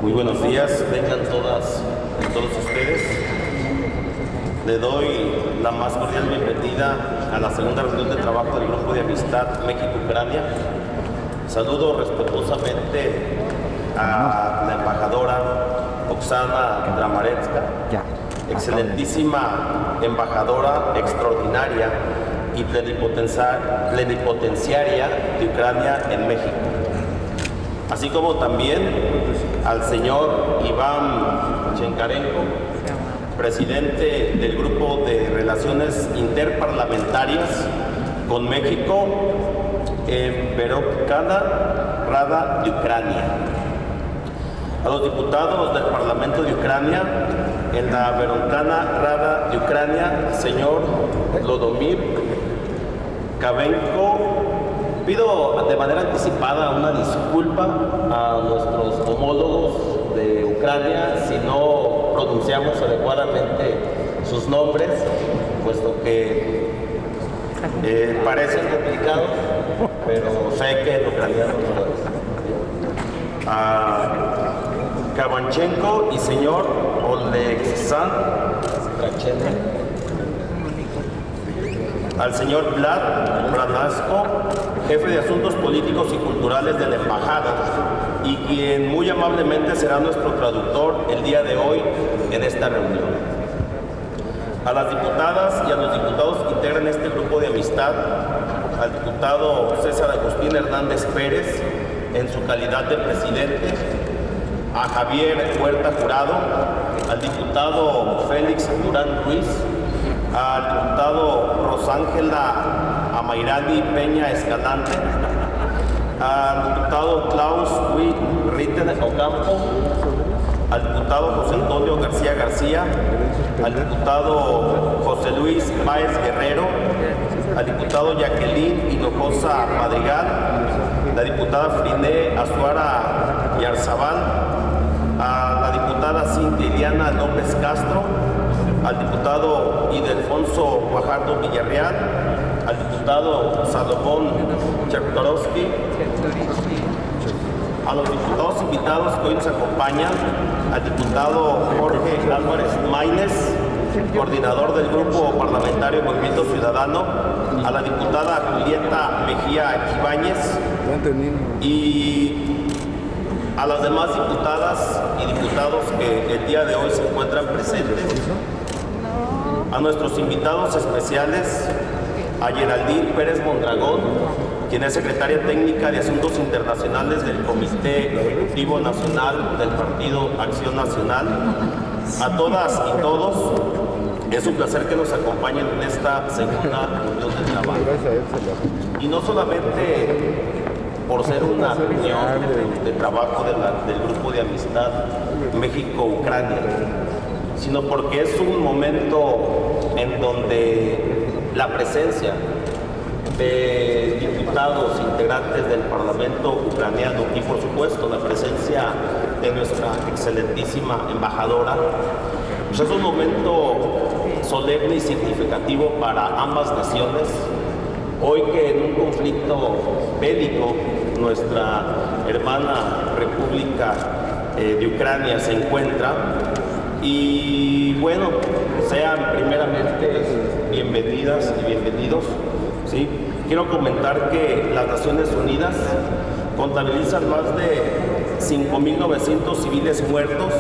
Muy buenos días, vengan todas y todos ustedes. Le doy la más cordial bienvenida a la segunda reunión de trabajo del Grupo de Amistad México-Ucrania. Saludo respetuosamente a la embajadora Oksana Dramaretska, excelentísima embajadora extraordinaria y plenipotenciaria de Ucrania en México, así como también al señor Iván Chenkarenko, presidente del Grupo de Relaciones Interparlamentarias con México en Verkhovna Rada de Ucrania. A los diputados del Parlamento de Ucrania en la Verkhovna Rada de Ucrania, señor Vladimir Kavenko, pido de manera anticipada una disculpa a nuestros homólogos de Ucrania si no pronunciamos adecuadamente sus nombres, puesto que parecen complicados, pero sé que el ucraniano no lo es. Kavanchenko y señor Oleksandr Trachenko. Al señor Vlad Branasco, jefe de Asuntos Políticos y Culturales de la Embajada, y quien muy amablemente será nuestro traductor el día de hoy en esta reunión. A las diputadas y a los diputados que integran este grupo de amistad, al diputado César Agustín Hernández Pérez, en su calidad de presidente, a Javier Huerta Jurado, al diputado Félix Durán Ruiz, al diputado Rosángela Amairani Peña Escalante, al diputado Klaus Ritten Ocampo, al diputado José Antonio García García, al diputado José Luis Páez Guerrero, al diputado Jacqueline Hinojosa Madrigal, la diputada Friné Azuara Yarzabal, a la diputada Cintia Iliana López Castro, al diputado Ildefonso Guajardo Villarreal, al diputado Salomón Chertorowski, a los diputados invitados que hoy nos acompañan, al diputado Jorge Álvarez Maínez, coordinador del Grupo Parlamentario Movimiento Ciudadano, a la diputada Julieta Mejía Ibáñez y a las demás diputadas y diputados que el día de hoy se encuentran presentes, a nuestros invitados especiales, a Geraldine Pérez Mondragón, quien es secretaria técnica de Asuntos Internacionales del Comité Ejecutivo Nacional del Partido Acción Nacional. A todas y todos, es un placer que nos acompañen en esta segunda reunión de trabajo. Y no solamente por ser una reunión de trabajo del Grupo de Amistad México-Ucrania, sino porque es un momento en donde la presencia de diputados integrantes del Parlamento ucraniano y por supuesto la presencia de nuestra excelentísima embajadora, pues es un momento solemne y significativo para ambas naciones. Hoy que en un conflicto bélico nuestra hermana República de Ucrania se encuentra, y bueno, sean primeramente bienvenidas y bienvenidos, ¿sí? Quiero comentar que las Naciones Unidas contabilizan más de 5.900 civiles muertos,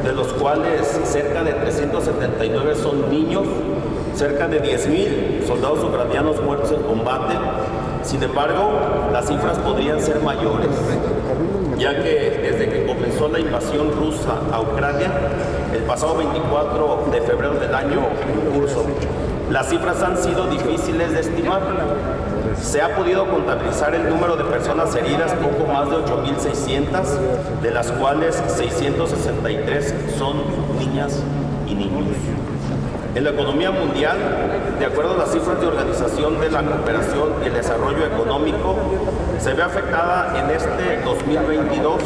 de los cuales cerca de 379 son niños, cerca de 10.000 soldados ucranianos muertos en combate. Sin embargo, las cifras podrían ser mayores, ya que desde que comenzó la invasión rusa a Ucrania, el pasado 24 de febrero del año en curso, las cifras han sido difíciles de estimar. Se ha podido contabilizar el número de personas heridas, poco más de 8.600, de las cuales 663 son niñas y niños. En la economía mundial, de acuerdo a las cifras de Organización de la Cooperación y el Desarrollo Económico, se ve afectada en este 2022.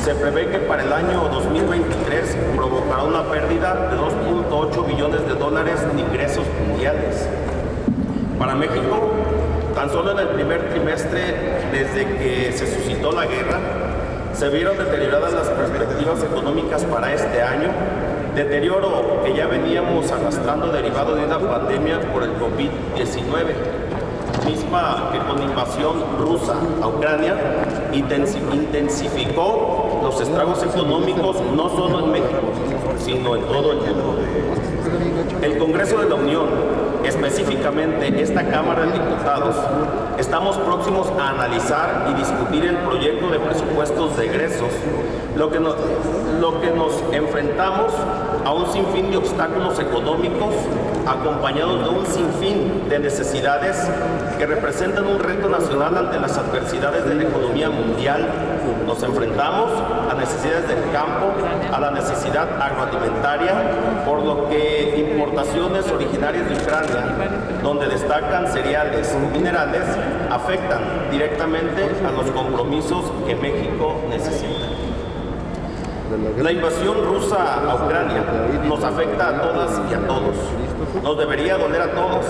Se prevé que para el año 2023 provocará una pérdida de 2.8 billones de dólares de ingresos mundiales. Para México, tan solo en el primer trimestre desde que se suscitó la guerra, se vieron deterioradas las perspectivas económicas para este año, deterioro que ya veníamos arrastrando derivado de una pandemia por el COVID-19, misma que con la invasión rusa a Ucrania intensificó los estragos económicos no solo en México, sino en todo el mundo. El Congreso de la Unión, específicamente esta Cámara de Diputados, estamos próximos a analizar y discutir el proyecto de presupuestos de egresos, lo que nos enfrentamos a un sinfín de obstáculos económicos acompañados de un sinfín de necesidades que representan un reto nacional ante las adversidades de la economía mundial. Nos enfrentamos a necesidades del campo, a la necesidad agroalimentaria, por lo que importaciones originarias de Ucrania, donde destacan cereales y minerales, afectan directamente a los compromisos que México necesita. La invasión rusa a Ucrania nos afecta a todas y a todos. Nos debería doler a todos.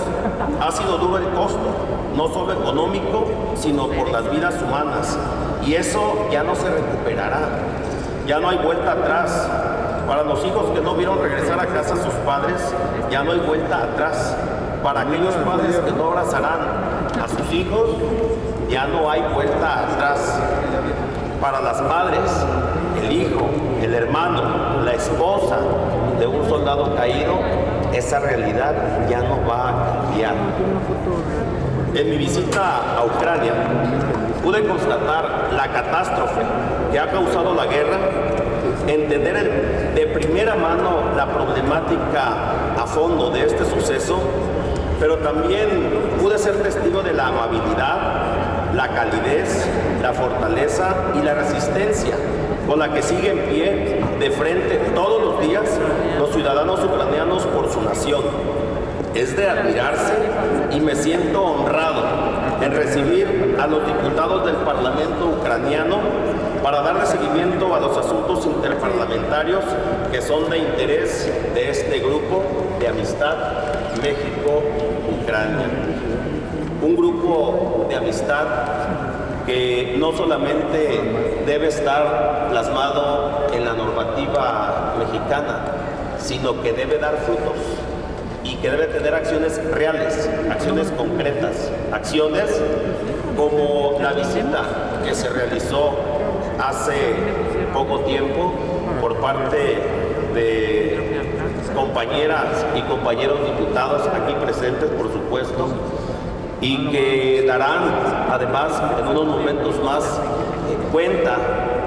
Ha sido duro el costo, no solo económico, sino por las vidas humanas. Y eso ya no se recuperará. Ya no hay vuelta atrás. Para los hijos que no vieron regresar a casa a sus padres, ya no hay vuelta atrás. Para aquellos padres que no abrazarán a sus hijos, ya no hay vuelta atrás. Para las madres, el hijo, el hermano, la esposa de un soldado caído, esa realidad ya no va a cambiar. En mi visita a Ucrania, pude constatar la catástrofe que ha causado la guerra, entender de primera mano la problemática a fondo de este suceso, pero también pude ser testigo de la amabilidad, la calidez, la fortaleza y la resistencia con la que sigue en pie de frente todos los días los ciudadanos ucranianos por su nación. Es de admirarse y me siento honrado en recibir a los diputados del Parlamento ucraniano para darle seguimiento a los asuntos interparlamentarios que son de interés de este grupo de amistad México-Ucrania. Un grupo de amistad que no solamente debe estar plasmado en la normativa mexicana, sino que debe dar frutos y que debe tener acciones reales, acciones concretas, acciones como la visita que se realizó hace poco tiempo por parte de compañeras y compañeros diputados aquí presentes, por supuesto, y que darán además en unos momentos más cuenta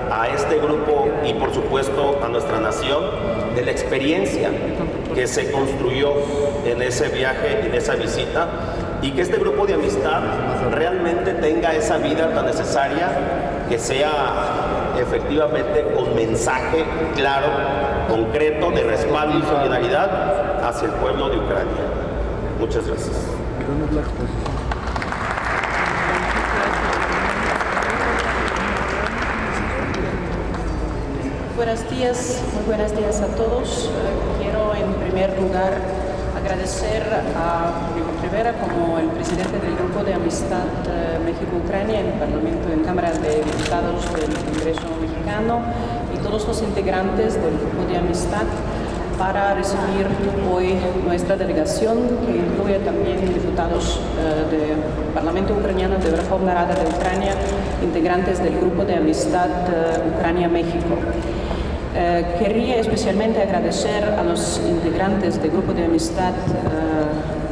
a este grupo y por supuesto a nuestra nación de la experiencia que se construyó en ese viaje, en esa visita, y que este grupo de amistad realmente tenga esa vida tan necesaria, que sea efectivamente con mensaje claro, concreto, de respaldo y solidaridad hacia el pueblo de Ucrania. Muchas gracias. Buenos días, muy buenos días a todos. Quiero en primer lugar agradecer a Rigo Rivera como el presidente del Grupo de Amistad México-Ucrania en el Parlamento, en Cámara de Diputados del Congreso Mexicano, y todos los integrantes del Grupo de Amistad para recibir hoy nuestra delegación, que incluye también diputados del Parlamento ucraniano de Verkhovna Rada de Ucrania, integrantes del Grupo de Amistad Ucrania-México. Quería especialmente agradecer a los integrantes del Grupo de Amistad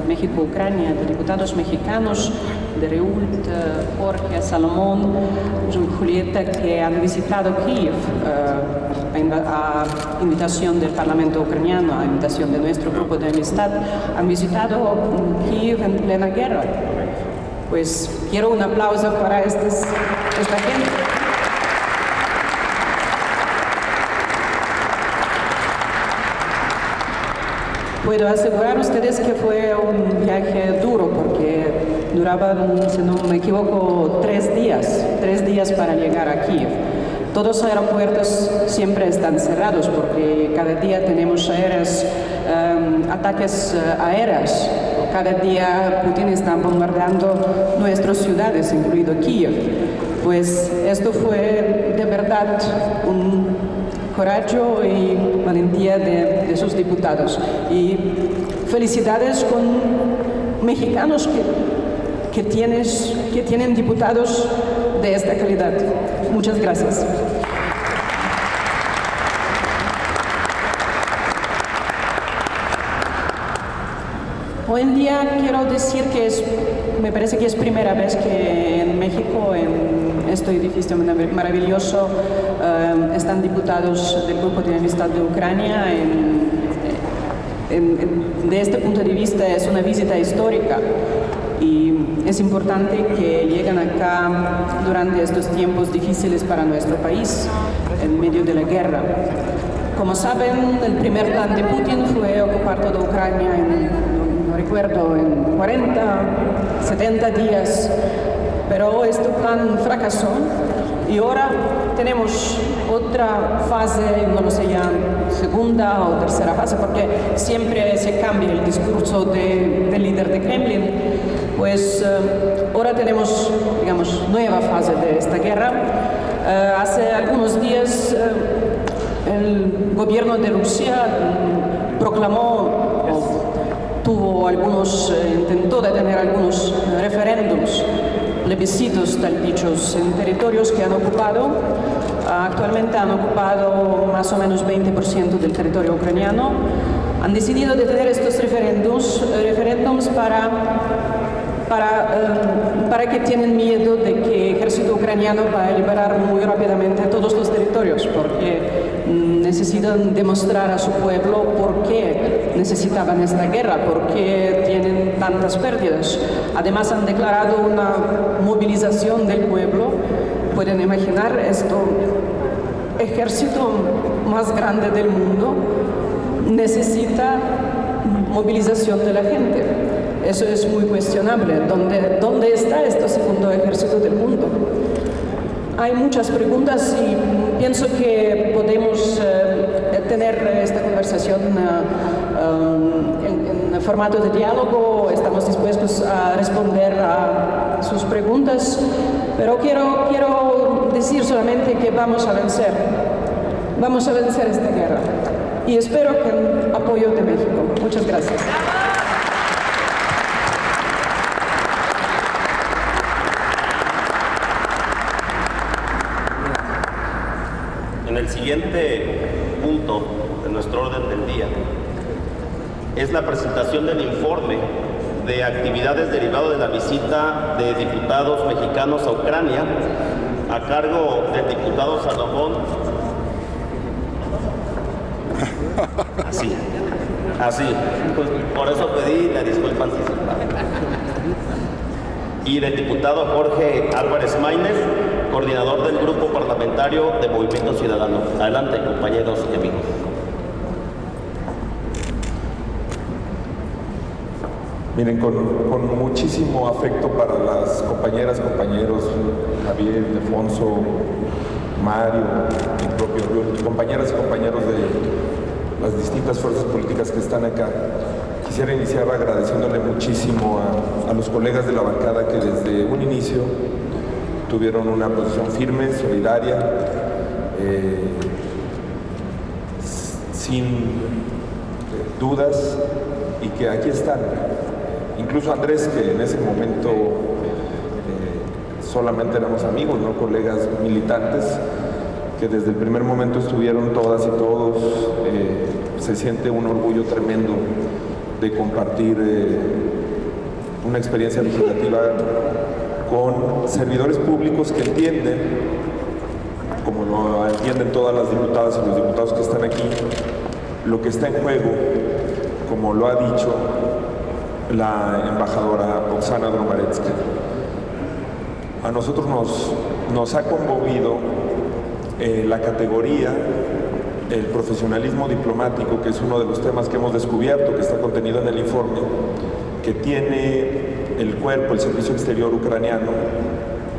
México-Ucrania, de diputados mexicanos, de Reult, Jorge, Salomón, Julieta, que han visitado Kiev a invitación del Parlamento ucraniano, a invitación de nuestro Grupo de Amistad, han visitado Kiev en plena guerra. Pues quiero un aplauso para esta gente. Puedo asegurar a ustedes que fue un viaje duro porque duraba, si no me equivoco, 3 días para llegar a Kiev. Todos los aeropuertos siempre están cerrados porque cada día tenemos ataques aéreos. Cada día Putin está bombardeando nuestras ciudades, incluido Kiev. Pues esto fue de verdad un coraje y valentía de sus diputados. Y felicidades con mexicanos que tienen diputados de esta calidad. Muchas gracias. Hoy en día quiero decir que me parece que es primera vez que en México, en este edificio maravilloso, están diputados del Grupo de Amistad de Ucrania. De este punto de vista es una visita histórica y es importante que lleguen acá durante estos tiempos difíciles para nuestro país, en medio de la guerra. Como saben, el primer plan de Putin fue ocupar toda Ucrania recuerdo, en 40, 70 días, pero este plan fracasó y ahora tenemos otra fase, no lo sé ya, segunda o tercera fase, porque siempre se cambia el discurso del líder de Kremlin. Pues ahora tenemos, digamos, nueva fase de esta guerra. Hace algunos días el gobierno de Rusia proclamó intentó detener algunos referéndums, plebiscitos tal dichos, en territorios que han ocupado. Actualmente han ocupado más o menos 20% del territorio ucraniano. Han decidido detener estos referéndums para que tienen miedo de que el ejército ucraniano va a liberar muy rápidamente todos los territorios, porque necesitan demostrar a su pueblo por qué necesitaban esta guerra, por qué tienen tantas pérdidas. Además han declarado una movilización del pueblo. Pueden imaginar esto, ejército más grande del mundo necesita movilización de la gente. Eso es muy cuestionable. ¿Dónde está este segundo ejército del mundo? Hay muchas preguntas y pienso que podemos tener esta conversación en formato de diálogo. Estamos dispuestos a responder a sus preguntas, pero quiero decir solamente que vamos a vencer esta guerra y espero que el apoyo de México. Muchas gracias. El siguiente punto de nuestro orden del día es la presentación del informe de actividades derivado de la visita de diputados mexicanos a Ucrania a cargo del diputado Salomón. Así. Pues por eso pedí la disculpa anticipada. Y del diputado Jorge Álvarez Maínez, coordinador del Grupo Parlamentario de Movimiento Ciudadano. Adelante, compañeros y amigos. Miren, con muchísimo afecto para las compañeras, compañeros, Javier, Ildefonso, Mario, mi propio Rubén, compañeras y compañeros de las distintas fuerzas políticas que están acá. Quisiera iniciar agradeciéndole muchísimo a los colegas de la bancada que desde un inicio tuvieron una posición firme, solidaria, sin dudas, y que aquí están. Incluso Andrés, que en ese momento solamente éramos amigos, no colegas militantes, que desde el primer momento estuvieron todas y todos. Se siente un orgullo tremendo de compartir una experiencia legislativa con servidores públicos que entienden, como lo entienden todas las diputadas y los diputados que están aquí, lo que está en juego, como lo ha dicho la embajadora Oksana Dromaretsky. A nosotros nos ha conmovido la categoría, el profesionalismo diplomático, que es uno de los temas que hemos descubierto, que está contenido en el informe, que tiene el cuerpo, el servicio exterior ucraniano,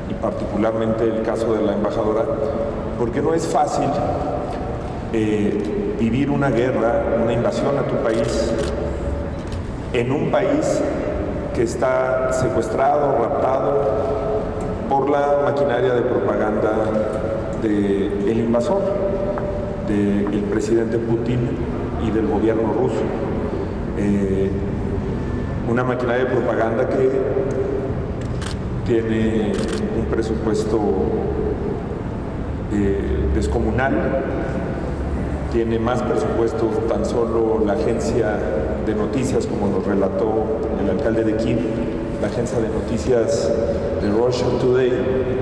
y particularmente el caso de la embajadora, porque no es fácil vivir una guerra, una invasión a tu país, en un país que está secuestrado, raptado por la maquinaria de propaganda del invasor, del presidente Putin y del gobierno ruso. Una maquinaria de propaganda que tiene un presupuesto descomunal, tiene más presupuestos tan solo la agencia de noticias, como nos relató el alcalde de Kiev, la agencia de noticias de Russia Today,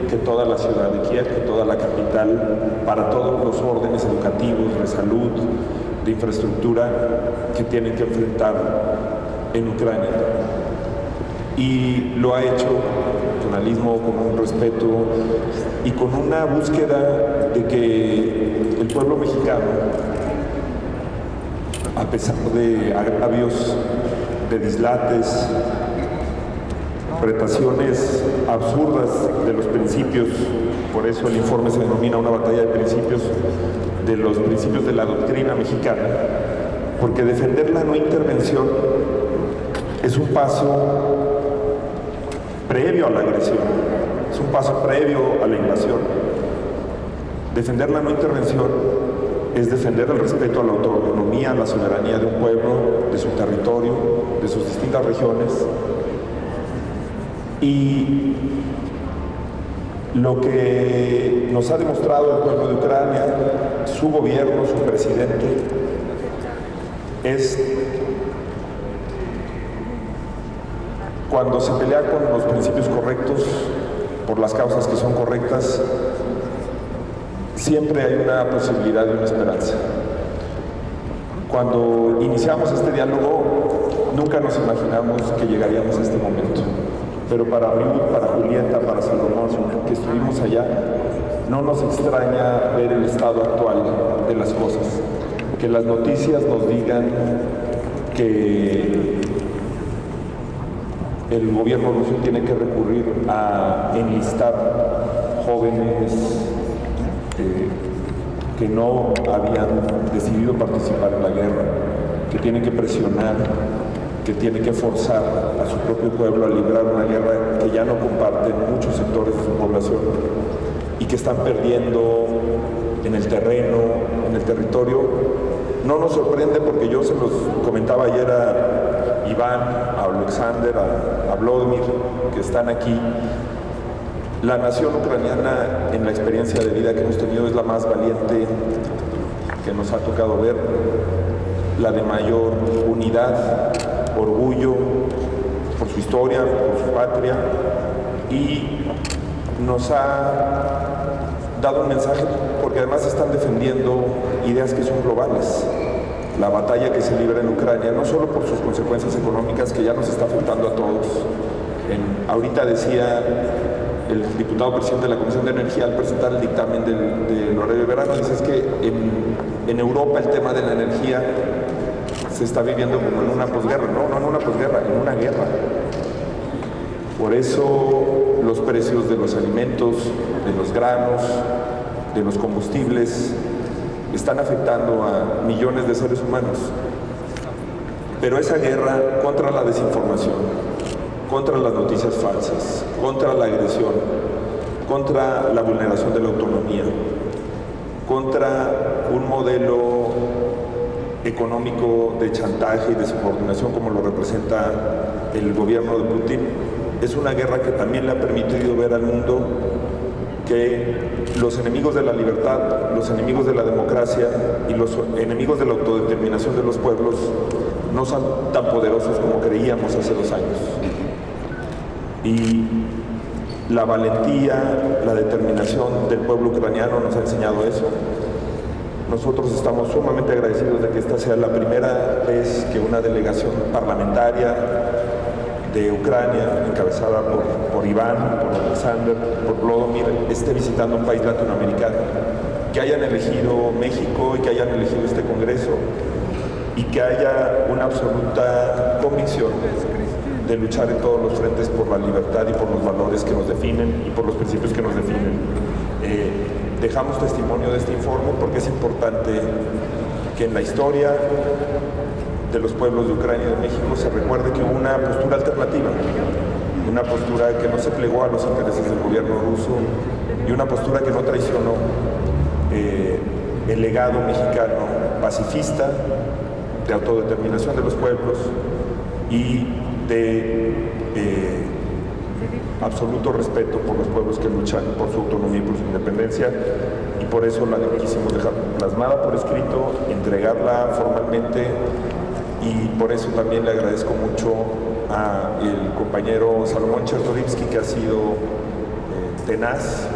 que toda la ciudad de Kiev, que toda la capital, para todos los órdenes educativos, de salud, de infraestructura que tienen que enfrentar en Ucrania. Y lo ha hecho con journalismo, con un respeto y con una búsqueda de que el pueblo mexicano, a pesar de agravios, de dislates, interpretaciones absurdas de los principios, por eso el informe se denomina una batalla de principios, de los principios de la doctrina mexicana, porque defender la no intervención es un paso previo a la agresión, es un paso previo a la invasión. Defender la no intervención es defender el respeto a la autonomía, a la soberanía de un pueblo, de su territorio, de sus distintas regiones. Y lo que nos ha demostrado el pueblo de Ucrania, su gobierno, su presidente, es cuando se pelea con los principios correctos, por las causas que son correctas, siempre hay una posibilidad y una esperanza. Cuando iniciamos este diálogo, nunca nos imaginamos que llegaríamos a este momento. Pero para mí, para Julieta, para Salomón, que estuvimos allá, no nos extraña ver el estado actual de las cosas. Que las noticias nos digan que el gobierno ruso tiene que recurrir a enlistar jóvenes que no habían decidido participar en la guerra, que tiene que presionar, que tiene que forzar a su propio pueblo a librar una guerra que ya no comparten muchos sectores de su población y que están perdiendo en el terreno, en el territorio. No nos sorprende porque yo se los comentaba ayer a Iván, a Alexander, a Vladimir, que están aquí. La nación ucraniana, en la experiencia de vida que hemos tenido, es la más valiente que nos ha tocado ver, la de mayor unidad, orgullo por su historia, por su patria, y nos ha dado un mensaje porque además están defendiendo ideas que son globales. La batalla que se libra en Ucrania, no solo por sus consecuencias económicas, que ya nos está afectando a todos. Ahorita decía el diputado presidente de la Comisión de Energía al presentar el dictamen del horario de verano, dice es que en Europa el tema de la energía se está viviendo como en una posguerra. No en una posguerra, en una guerra. Por eso los precios de los alimentos, de los granos, de los combustibles están afectando a millones de seres humanos. Pero esa guerra contra la desinformación, contra las noticias falsas, contra la agresión, contra la vulneración de la autonomía, contra un modelo económico de chantaje y de subordinación como lo representa el gobierno de Putin, es una guerra que también le ha permitido ver al mundo que los enemigos de la libertad, los enemigos de la democracia y los enemigos de la autodeterminación de los pueblos no son tan poderosos como creíamos hace 2 años. Y la valentía, la determinación del pueblo ucraniano nos ha enseñado eso. Nosotros estamos sumamente agradecidos de que esta sea la primera vez que una delegación parlamentaria de Ucrania, encabezada por Iván, por Alexander, por Vladimir, esté visitando un país latinoamericano, que hayan elegido México y que hayan elegido este Congreso y que haya una absoluta convicción de luchar en todos los frentes por la libertad y por los valores que nos definen y por los principios que nos definen. Dejamos testimonio de este informe porque es importante que en la historia de los pueblos de Ucrania y de México se recuerde que hubo una postura alternativa, una postura que no se plegó a los intereses del gobierno ruso y una postura que no traicionó el legado mexicano pacifista, de autodeterminación de los pueblos y de absoluto respeto por los pueblos que luchan por su autonomía y por su independencia, y por eso la quisimos dejar plasmada por escrito, entregarla formalmente, y por eso también le agradezco mucho al compañero Salomón Chertorivsky, que ha sido tenaz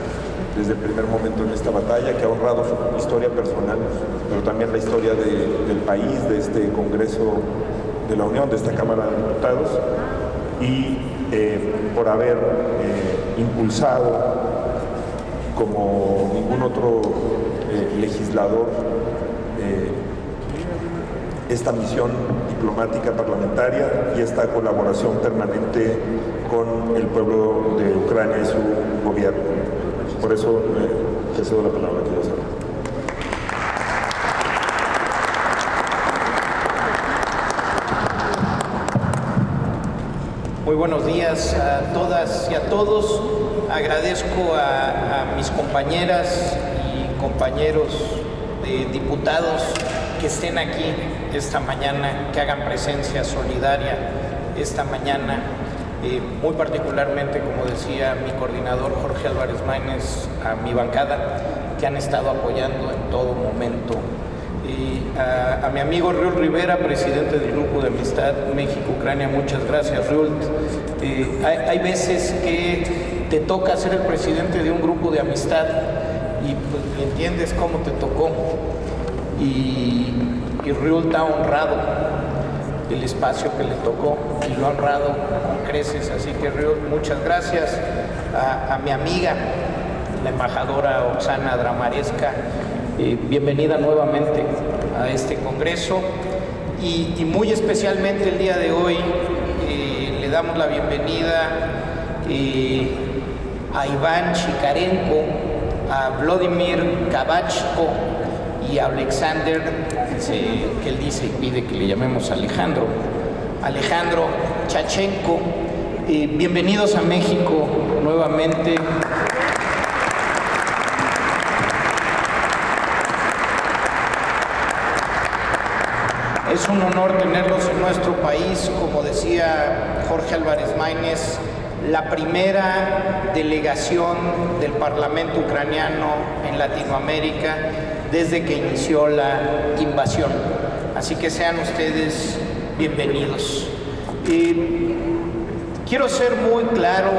desde el primer momento en esta batalla, que ha honrado su historia personal, pero también la historia del país, de este Congreso de la Unión, de esta Cámara de Diputados, y por haber impulsado, como ningún otro legislador, esta misión diplomática parlamentaria y esta colaboración permanente con el pueblo de Ucrania y su gobierno. Por eso te cedo la palabra, querido Salomón. Muy buenos días a todas y a todos. Agradezco a mis compañeras y compañeros de diputados que estén aquí esta mañana, que hagan presencia solidaria esta mañana. Muy particularmente, como decía mi coordinador Jorge Álvarez Maínez, a mi bancada, que han estado apoyando en todo momento. A mi amigo Riul Rivera, presidente del Grupo de Amistad México-Ucrania, muchas gracias, Riul. Hay veces que te toca ser el presidente de un grupo de amistad y pues entiendes cómo te tocó. Y Riul está honrado el espacio que le tocó y lo ha honrado con creces, así que Riul, muchas gracias. A mi amiga, la embajadora Oksana Dramareska, bienvenida nuevamente a este congreso, y muy especialmente el día de hoy le damos la bienvenida a Iván Chikarenko, a Vladimir Kabachko y a Alexander, que él dice y pide que le llamemos Alejandro Chachenko. Bienvenidos a México nuevamente. Es un honor tenerlos en nuestro país, como decía Jorge Álvarez Maínez, la primera delegación del Parlamento ucraniano en Latinoamérica desde que inició la invasión. Así que sean ustedes bienvenidos. Quiero ser muy claro,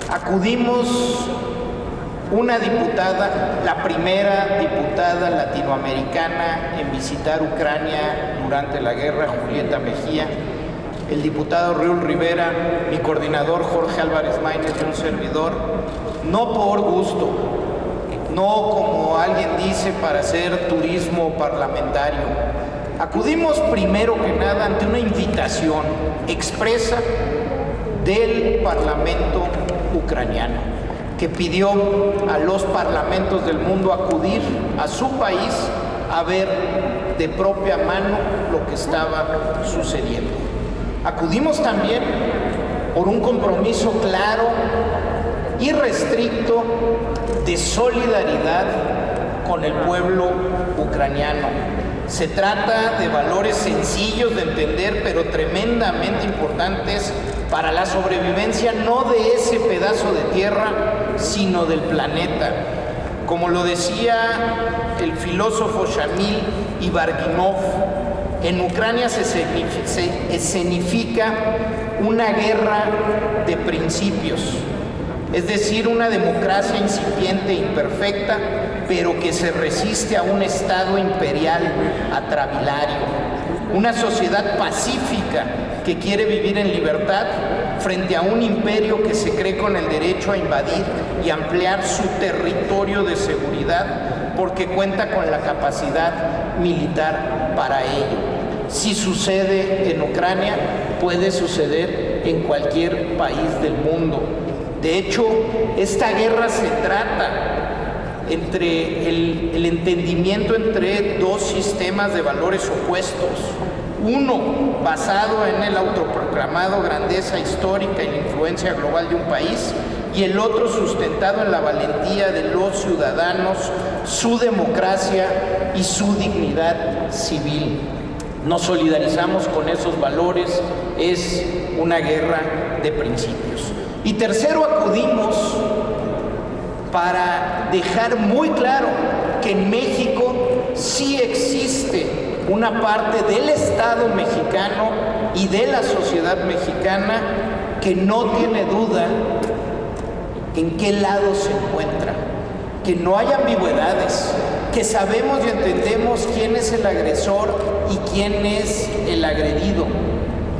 acudimos una diputada, la primera diputada latinoamericana en visitar Ucrania durante la guerra, Julieta Mejía, el diputado Riul Rivera, mi coordinador Jorge Álvarez Maínez y un servidor, no por gusto, no como alguien dice para hacer turismo parlamentario. Acudimos primero que nada ante una invitación expresa del Parlamento ucraniano, que pidió a los parlamentos del mundo acudir a su país a ver de propia mano lo que estaba sucediendo. Acudimos también por un compromiso claro y restricto de solidaridad con el pueblo ucraniano. Se trata de valores sencillos de entender, pero tremendamente importantes para la sobrevivencia, no de ese pedazo de tierra, sino del planeta. Como lo decía el filósofo Shamil Ibarginov, en Ucrania se escenifica una guerra de principios, es decir, una democracia incipiente e imperfecta, pero que se resiste a un Estado imperial atravilario, una sociedad pacífica que quiere vivir en libertad frente a un imperio que se cree con el derecho a invadir y ampliar su territorio de seguridad porque cuenta con la capacidad militar para ello. Si sucede en Ucrania, puede suceder en cualquier país del mundo. De hecho, esta guerra se trata entre el entendimiento entre dos sistemas de valores opuestos, Uno basado en el autoproclamado grandeza histórica y la influencia global de un país, y el otro sustentado en la valentía de los ciudadanos, su democracia y su dignidad civil. Nos solidarizamos con esos valores, es una guerra de principios. Y tercero, acudimos para dejar muy claro que en México sí existe una parte del Estado mexicano y de la sociedad mexicana que no tiene duda en qué lado se encuentra, que no hay ambigüedades, que sabemos y entendemos quién es el agresor y quién es el agredido,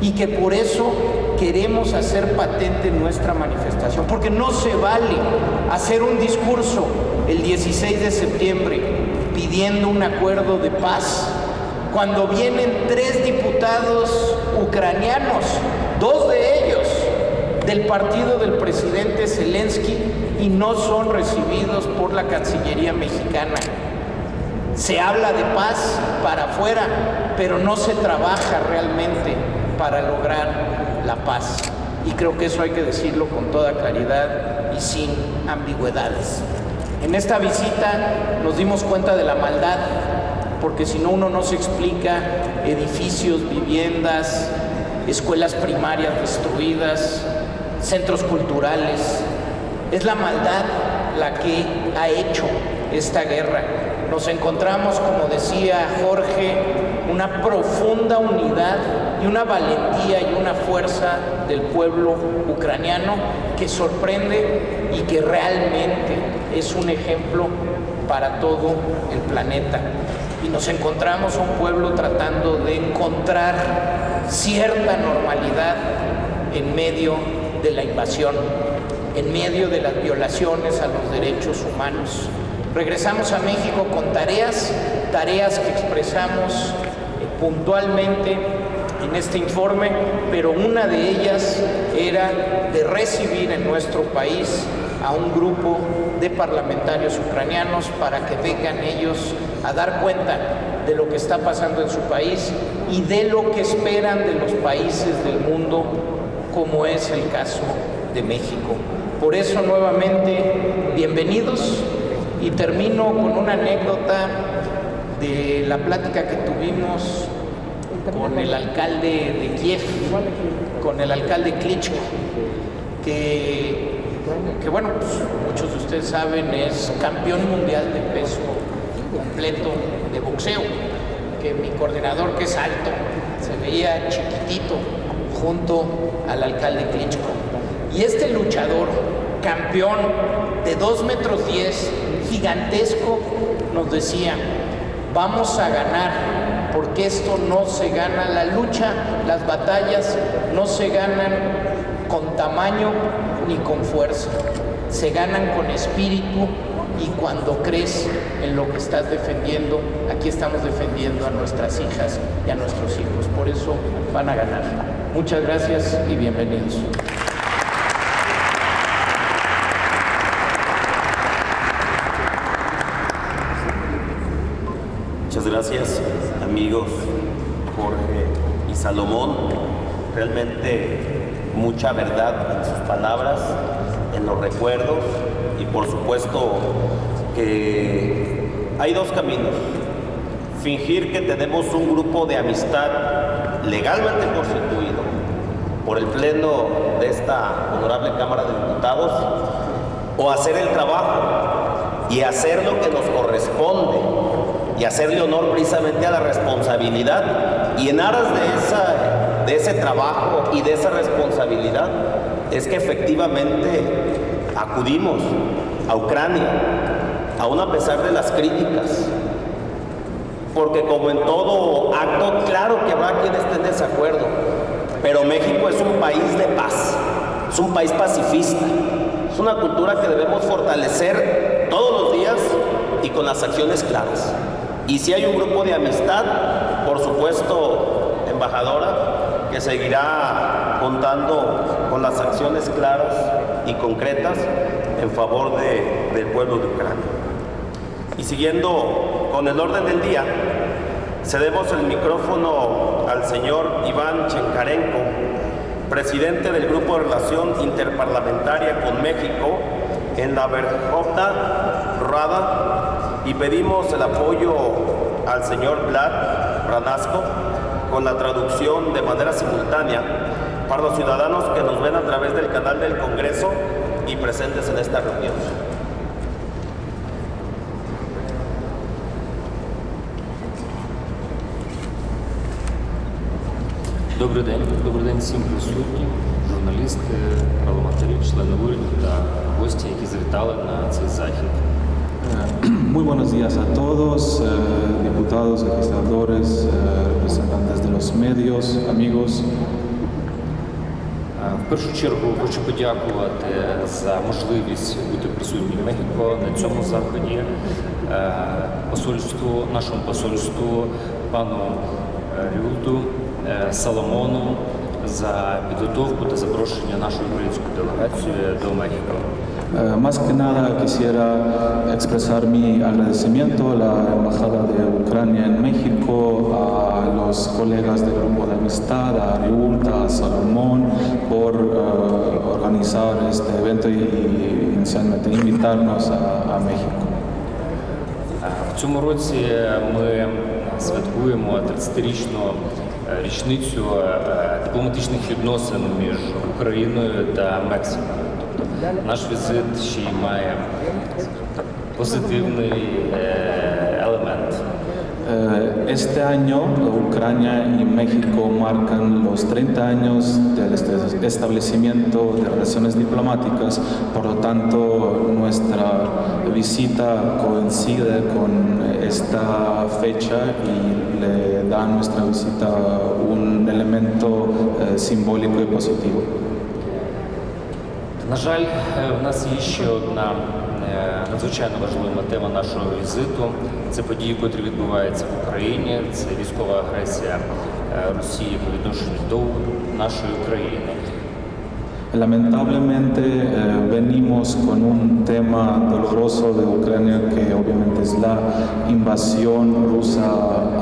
y que por eso queremos hacer patente nuestra manifestación, porque no se vale hacer un discurso el 16 de septiembre pidiendo un acuerdo de paz, cuando vienen 3 diputados ucranianos, 2 de ellos del partido del presidente Zelensky, y no son recibidos por la Cancillería mexicana. Se habla de paz para afuera, pero no se trabaja realmente para lograr la paz. Y creo que eso hay que decirlo con toda claridad y sin ambigüedades. En esta visita nos dimos cuenta de la maldad, porque si no, uno no se explica edificios, viviendas, escuelas primarias destruidas, centros culturales. Es la maldad la que ha hecho esta guerra. Nos encontramos, como decía Jorge, una profunda unidad y una valentía y una fuerza del pueblo ucraniano que sorprende y que realmente es un ejemplo para todo el planeta. Y nos encontramos un pueblo tratando de encontrar cierta normalidad en medio de la invasión, en medio de las violaciones a los derechos humanos. Regresamos a México con tareas que expresamos puntualmente en este informe, pero una de ellas era de recibir en nuestro país a un grupo de parlamentarios ucranianos para que vengan ellos a dar cuenta de lo que está pasando en su país y de lo que esperan de los países del mundo, como es el caso de México. Por eso, nuevamente, bienvenidos, y termino con una anécdota de la plática que tuvimos con el alcalde de Kiev, con el alcalde Klitschko, que bueno, pues, muchos de ustedes saben, es campeón mundial de peso completo de boxeo, que mi coordinador, que es alto, se veía chiquitito junto al alcalde Klitschko. Y este luchador, campeón de 2,10 metros, gigantesco, nos decía: vamos a ganar, porque esto no se gana, la lucha, las batallas no se ganan con tamaño ni con fuerza, se ganan con espíritu, y cuando crees en lo que estás defendiendo. Aquí estamos defendiendo a nuestras hijas y a nuestros hijos, por eso van a ganar. Muchas gracias y bienvenidos. Muchas gracias, amigos Jorge y Salomón. Realmente mucha verdad en sus palabras, en los recuerdos, y por supuesto que hay 2 caminos: fingir que tenemos un grupo de amistad legalmente constituido por el Pleno de esta honorable Cámara de Diputados, o hacer el trabajo y hacer lo que nos corresponde y hacerle honor precisamente a la responsabilidad. Y en aras de ese trabajo y de esa responsabilidad es que efectivamente acudimos a Ucrania, aún a pesar de las críticas, porque como en todo acto, claro que habrá quien esté en desacuerdo, pero México es un país de paz, es un país pacifista, es una cultura que debemos fortalecer todos los días y con las acciones claras. Y si hay un grupo de amistad, por supuesto, embajadora, que seguirá contando con las acciones claras y concretas en favor del pueblo de Ucrania. Y siguiendo con el orden del día, Cedemos el micrófono al señor Iván Chenkarenko, presidente del Grupo de Relación Interparlamentaria con México en la Verkhovna Rada, y pedimos el apoyo al señor Vlad Branasco con la traducción de manera simultánea para los ciudadanos que nos ven a través del canal del Congreso y presentes en esta reunión. Добрий день всім присутнім, журналісти, парламентарі, члени уряду та гості, які завітали на цей захід. Muy buenos días a todos, diputados, legisladores, representantes de los medios, amigos. В першу чергу хочу подякувати за можливість бути присутнім в Мехіко на цьому заході, нашому посольству, пану Рюлту, Соломону за підготовку та запрошення нашої української делегації до Мехіко. Más que nada quisiera expresar mi agradecimiento a la Embajada de Ucrania en México, a los colegas del Grupo de Amistad, a Riulta, a Salomón, por organizar este evento y inicialmente invitarnos a México. В цьому році ми святкуємо 30-річну річницю дипломатичних відносин між Україною та Мексикою. Наш візит ще й має позитивний елемент. Este año Ucrania y México marcan los 30 años del establecimiento de relaciones diplomáticas, por lo tanto nuestra visita coincide con esta fecha y le da a nuestra visita un elemento simbólico y positivo. На жаль, в нас є ще одна надзвичайно важлива тема нашого візиту. Це події, котрі відбуваються в Україні. Це військова агресія Росії по відношенню до нашої країни. Lamentablemente venimos con un tema doloroso de Ucrania que obviamente es la invasión rusa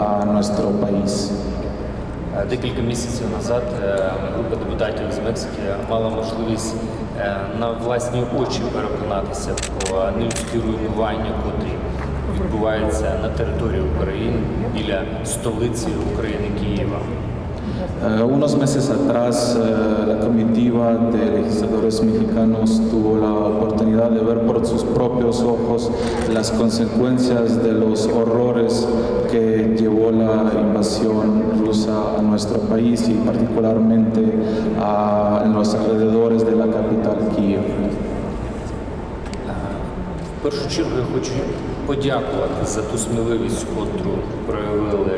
a nuestro país. Декілька місяців назад група депутатів з Мексики мала можливість на власні очі переконатися про нелюдські руйнування, котрі відбуваються на території України біля столиці України Києва. Unos meses atrás, la comitiva de legisladores mexicanos tuvo la oportunidad de ver por sus propios ojos las consecuencias de los horrores que llevó la invasión rusa a nuestro país y particularmente en los alrededores de la capital Kiev. В першу чергу я хочу подякувати за ту сміливість, котру проявили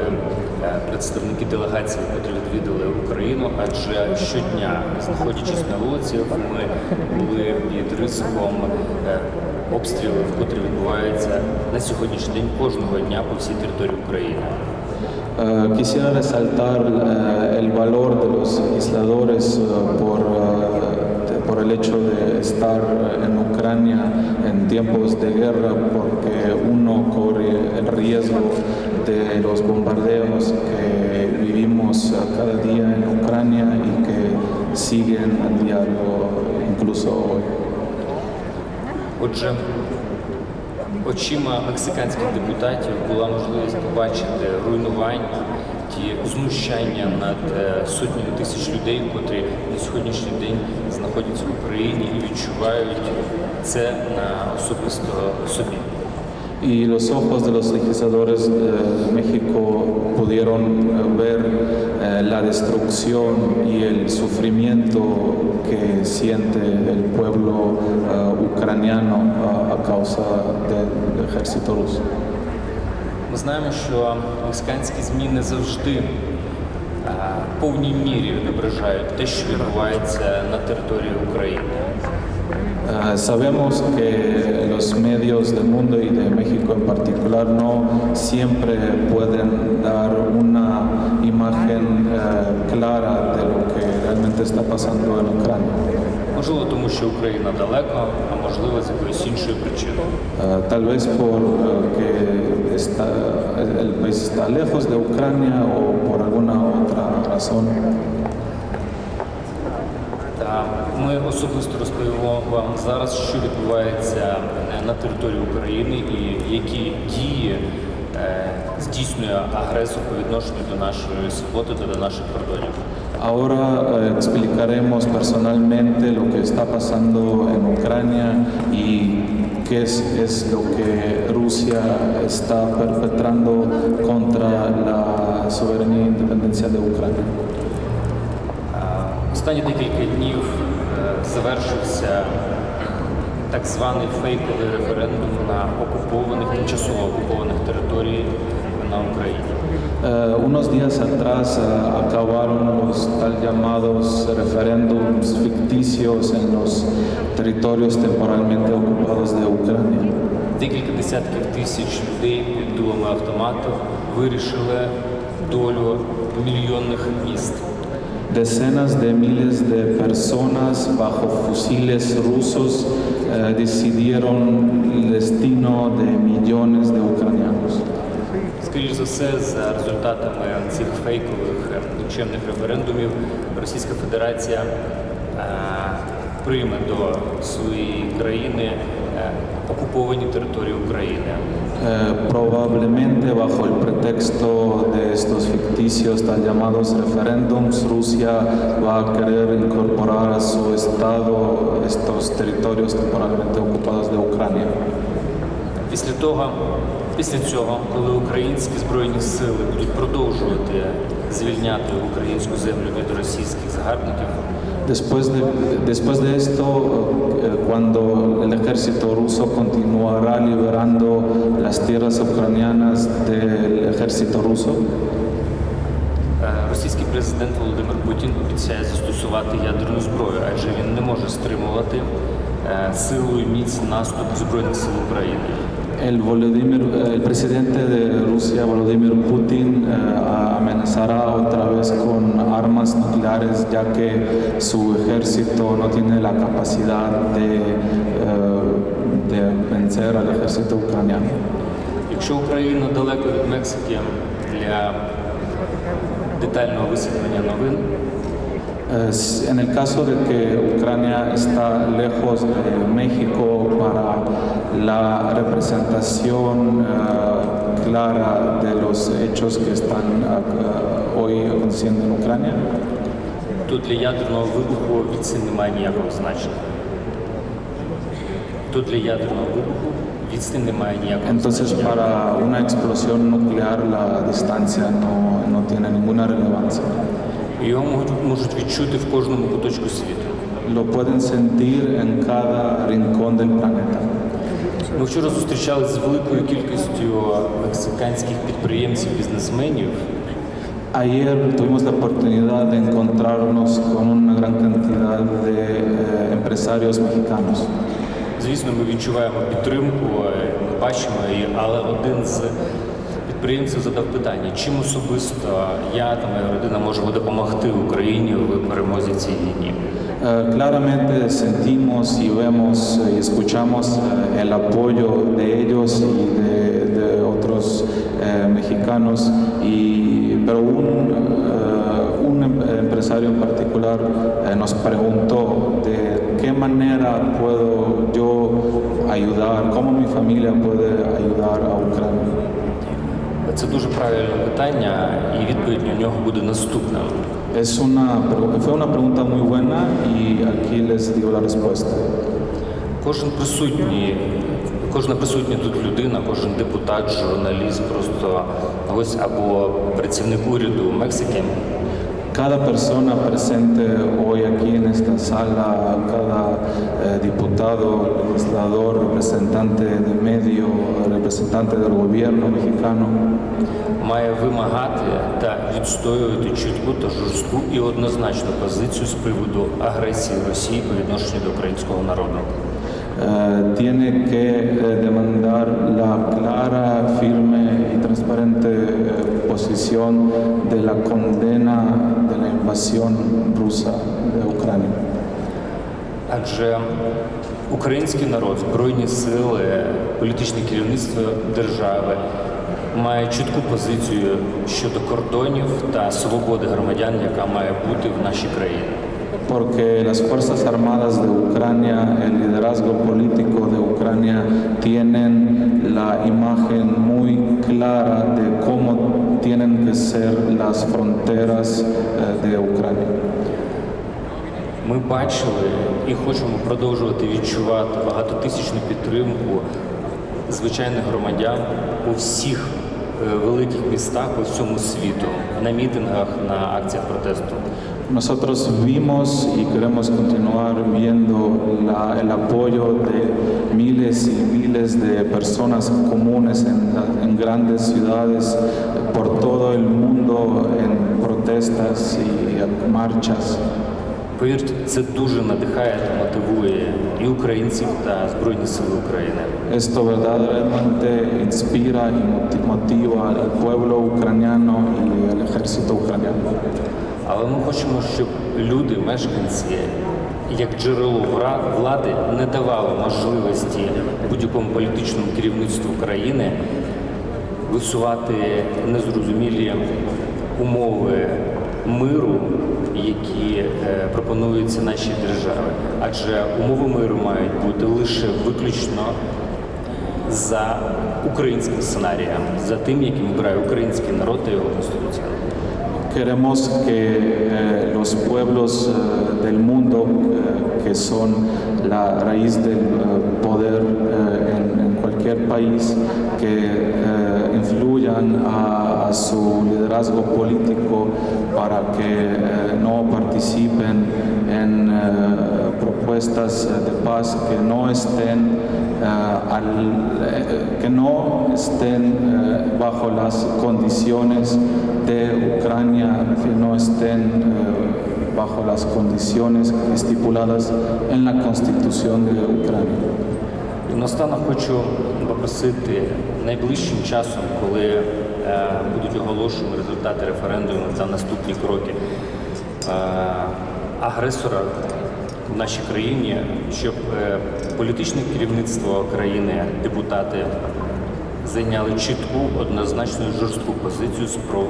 представники делегації, які відвідали Україну, адже щодня, знаходячись на вулиці, ми були під ризиком обстрілів, котрі відбуваються на сьогоднішній день кожного дня по всій території України. Quisiera resaltar el valor de los legisladores por el hecho de estar en Ucrania en tiempos de guerra, porque uno corre el riesgo de los bombardeos que vivimos cada día en Ucrania y que siguen a diario, incluso hoy. Отже, очима мексиканських депутатів була можливість побачити руйнування, ті знущання над сотнями тисяч людей, котрі на сьогоднішній день знаходяться в Україні і відчувають це на особисто собі. Y los ojos de los legisladores de México pudieron ver la destrucción y el sufrimiento que siente el pueblo ucraniano a causa del ejército ruso. Ми знаємо, що мексиканські ЗМІ не завжди в повній мірі відображають те, що відбувається на території України. Sabemos que los medios del mundo y de México en particular no siempre pueden dar una imagen clara de lo que realmente está pasando en Ucrania. Можливо, тому що Україна далеко, а можливо, з якоїсь іншої причини. Tal vez porque el país pues está lejos de Ucrania o por alguna otra razón. Ми особисто розповімо вам зараз, що відбувається на території України і які дії здійснює агресор по відношенню до нашої свободи та до наших кордонів. Ahora explicaremos personalmente lo que está pasando en Ucrania y qué es lo que Rusia está perpetrando contra la soberanía e independencia de Ucrania. Останні декілька днів завершився так званий фейковий референдум на тимчасово окупованих територіях на Україні. Unos días atrás acabaron los tal llamados referéndums ficticios en los territorios temporalmente ocupados de Ucrania. Декілька десятків тисяч людей під дулами автоматів вирішили долю мільйонних міст. Decenas de miles de personas bajo fusiles rusos decidieron el destino de millones de ucranianos. Скоріше за все, за результатами цих фейкових нікчемних референдумів Російська Федерація прийме до своєї країни окуповані території України. Probablemente bajo el pretexto de estos ficticios tal llamados referéndums, Rusia va a querer incorporar a su estado estos territorios temporalmente ocupados de Ucrania. Після цього, коли українські збройні сили будуть продовжувати звільняти українську землю від російських загарбників, Después de esto, cuando el ejército ruso continuará liberando las tierras ucranianas del ejército ruso, російський президент Володимир Путін обіцяє застосувати ядерну зброю, адже він не може стримувати силу і міць наступ Збройних сил України. el presidente de Rusia, Vladimir Putin, amenazará otra vez con armas nucleares, ya que su ejército no tiene la capacidad de vencer al ejército ucraniano. Якщо Україна далеко від Мексики для детального висвітлення новин, En el caso de que Ucrania está lejos de México para la representación clara de los hechos que están hoy aconteciendo en Ucrania, то для ядерного вибуху відстань немає ніякого значення. Entonces, para una explosión nuclear la distancia no tiene ninguna relevancia. Його можуть відчути в кожному куточку світу. Lo pueden sentir en cada rincón del planeta. Ми вчора зустрічалися з великою кількістю мексиканських підприємців, бізнесменів. Ayer tuvimos la oportunidad de encontrarnos con una gran cantidad de empresarios mexicanos. Звісно, ми відчуваємо підтримку, ми бачимо її, але один з підприємців задав питання, чим особисто я та моя родина можемо допомогти Україні в перемозі цій війні. Claramente sentimos y vemos y escuchamos el apoyo de ellos y de otros mexicanos, pero un empresario en particular nos preguntó de qué manera puedo yo ayudar, cómo mi familia puede ayudar a Ucrania. Це дуже правильне питання, і відповідь на нього буде наступна. Fue una pregunta muy buena y aquí les digo la respuesta. Кожна присутня тут людина, кожен депутат, журналіст, просто ось або працівник уряду Мексики. Cada persona presente hoy aquí en esta sala, cada diputado, legislador, representante de medio, representante del gobierno mexicano, має вимагати та відстоювати чітку та жорстку і однозначну позицію з приводу агресії Росії по відношенню до українського народу. Tiene que demandar la clara, firme y transparente posición de la condena de la invasión rusa de Ucrania. Адже український народ, збройні сили, політичне керівництво держави має чітку позицію щодо кордонів та свободи громадян, яка має бути в нашій країні. Porque las Fuerzas Armadas de Ucrania, el liderazgo político de Ucrania tienen la imagen muy clara de cómo tienen que ser las fronteras de Ucrania. Ми бачили і хочемо продовжувати відчувати багатотисячну підтримку звичайних громадян у всіх великих містах по всьому світу, на мітингах, на акціях протесту. Nosotros vimos y queremos continuar viendo el apoyo de miles y miles de personas comunes en grandes ciudades por todo el mundo en protestas y marchas. Повірте, це дуже надихає та мотивує і українців та Збройні Сили України. Esto verdaderamente inspira y motiva al pueblo ucraniano y al ejército ucraniano. Але ми хочемо, щоб люди, мешканці, як джерело влади, не давали можливості будь-якому політичному керівництву країни висувати незрозумілі умови миру, які пропонуються нашій державі. Адже умови миру мають бути лише виключно за українським сценарієм, за тим, яким обирає український народ та його конституція. Queremos que los pueblos del mundo, que son la raíz del poder en cualquier país, que influyan a su liderazgo político para que no participen en propuestas de paz, que no estén bajo las condiciones de Ucrania, que no estén bajo las condiciones estipuladas en la Constitución de Ucrania. І наостанок хочу попросити найближчим часом, коли будуть оголошені результати референдуму та наступні кроки агресора в нашій країні, щоб політичне керівництво країни, депутати зайняли чітку, однозначну і жорстку позицію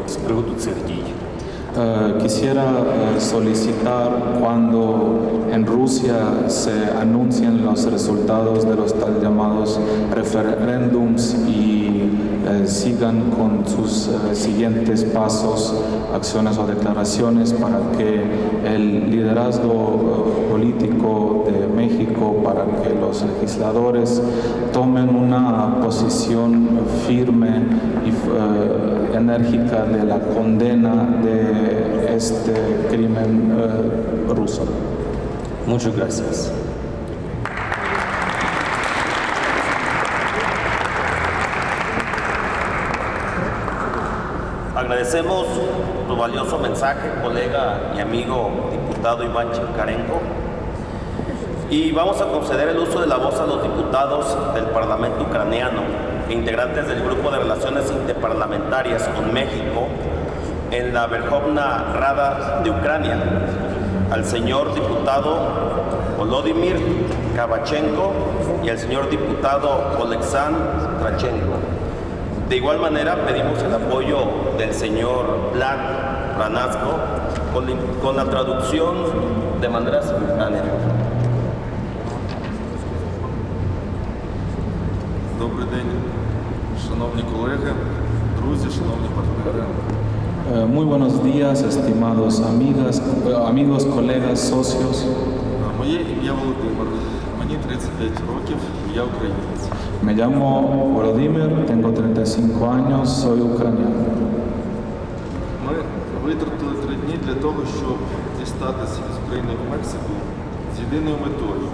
з приводу цих дій. Quisiera solicitar cuando en Rusia se anuncien los resultados de los tal llamados referéndums y sigan con sus siguientes pasos, acciones o declaraciones para que el liderazgo político de México, para que los legisladores tomen una posición firme y enérgica de la condena de este crimen ruso. Muchas gracias. Agradecemos tu valioso mensaje, colega y amigo diputado Iván Chinkarenko. Y vamos a conceder el uso de la voz a los diputados del Parlamento ucraniano e integrantes del Grupo de Relaciones Interparlamentarias con México en la Verkhovna Rada de Ucrania, al señor diputado Volodymyr Kavachenko y al señor diputado Oleksandr Trachenko. De igual manera pedimos el apoyo del señor Vlad Ranazko con la traducción de manera simultánea. Добрий день, шановні колеги, друзі, шановні партнери. Muy buenos días, estimados amigos, colegas, socios. Моє ім'я Володимир, мені 35 років, я українець. Me llamo Volodymyr, tengo 35 años, soy ucraniano. Ми витратили 3 дні для того, щоб дістатися з України в Мексику з єдиною метою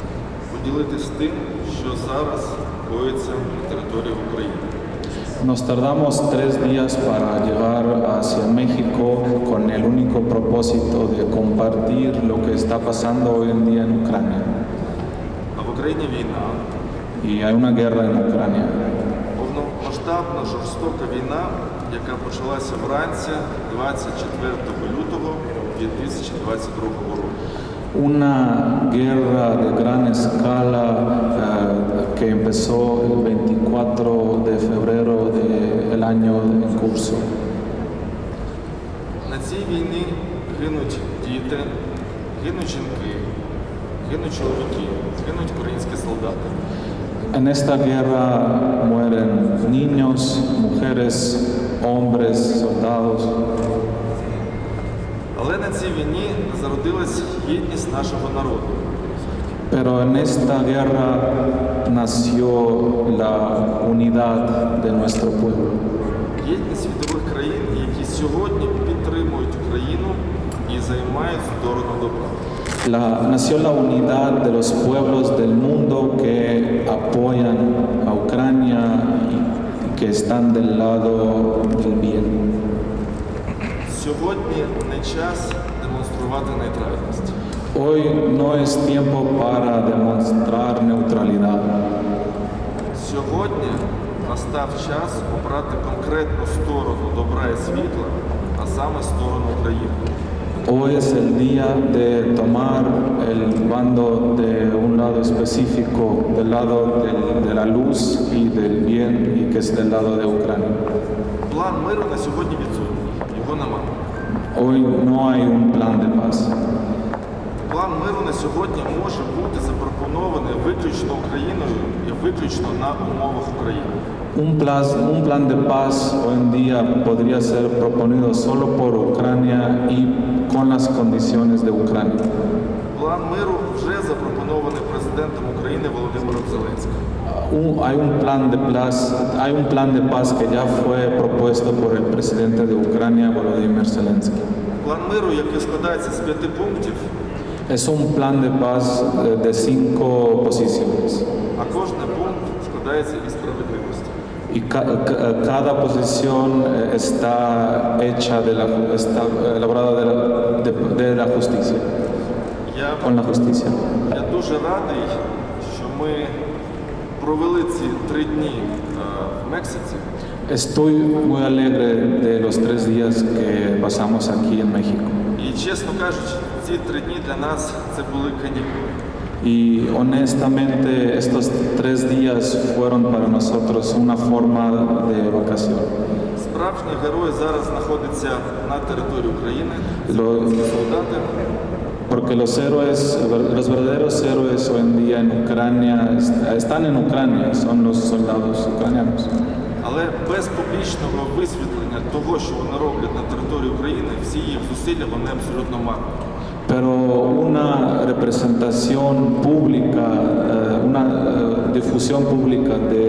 – поділитися тим, що зараз коїться на території України. Nos tardamos 3 días para llegar hacia México con el único propósito de compartir lo que está pasando hoy en día en Ucrania. А в Україні війна. Y hay una guerra en Ucrania. Повномасштабна жорстока війна, яка почалася вранці 24 лютого 2022 року. Una guerra de gran escala que empezó el 24 de febrero del año en curso. На цій війні гинуть діти, гинуть жінки, гинуть чоловіки, гинуть українські солдати. En esta guerra mueren niños, mujeres, hombres, soldados. Але на цій війні зародилась єдність нашого народу. Pero en esta guerra nació la unidad de nuestro pueblo. Єдність світових країн, які сьогодні підтримують Україну і займають сторону добра. Nació la unidad de los pueblos del mundo que apoyan a Ucrania y que están del lado del bien. Сьогодні не час демонструвати нейтральність. Hoy no es tiempo para demostrar neutralidad. Сьогодні настав час обрати конкретну сторону добра і світла, а саме сторону України. Hoy es el día de tomar el bando de un lado específico, del lado de la luz y del bien, y que es del lado de Ucrania. План миру на сьогодні відсутній, його немає. Hoy no hay un plan de paz. План миру на сьогодні може бути запропонований виключно Україною і виключно на умовах України. Un plan de paz hoy en día podría ser proponido solo por Ucrania y con las condiciones de Ucrania. План миру вже запропонований президентом України Володимиром Зеленським. Hay un plan de paz que ya fue propuesto por el presidente de Ucrania, Volodymyr Zelensky. План миру, який складається з 5 пунктів, Es un plan de paz de 5 posiciones. а кожний пункт складається із справедливості. Y cada posición está hecha está elaborada de la justicia, Я, con la justicia. я дуже радий, що ми провели ці 3 дні в Мексиці. Estoy muy alegre de los 3 días que pasamos aquí en México. І, чесно кажучи, ці 3 дні для нас це були канікули. Y honestamente estos 3 días fueron para nosotros una forma de vacación. Справжні герої зараз знаходяться на території України. Lo- Українські солдати. Porque los verdaderos héroes hoy en día en Ucrania están en Ucrania, son los soldados ucranianos. Але без публічного висвітлення того, що вони роблять на території України, всі їх зусилля, вони абсолютно марні. Pero una representación pública, una difusión pública de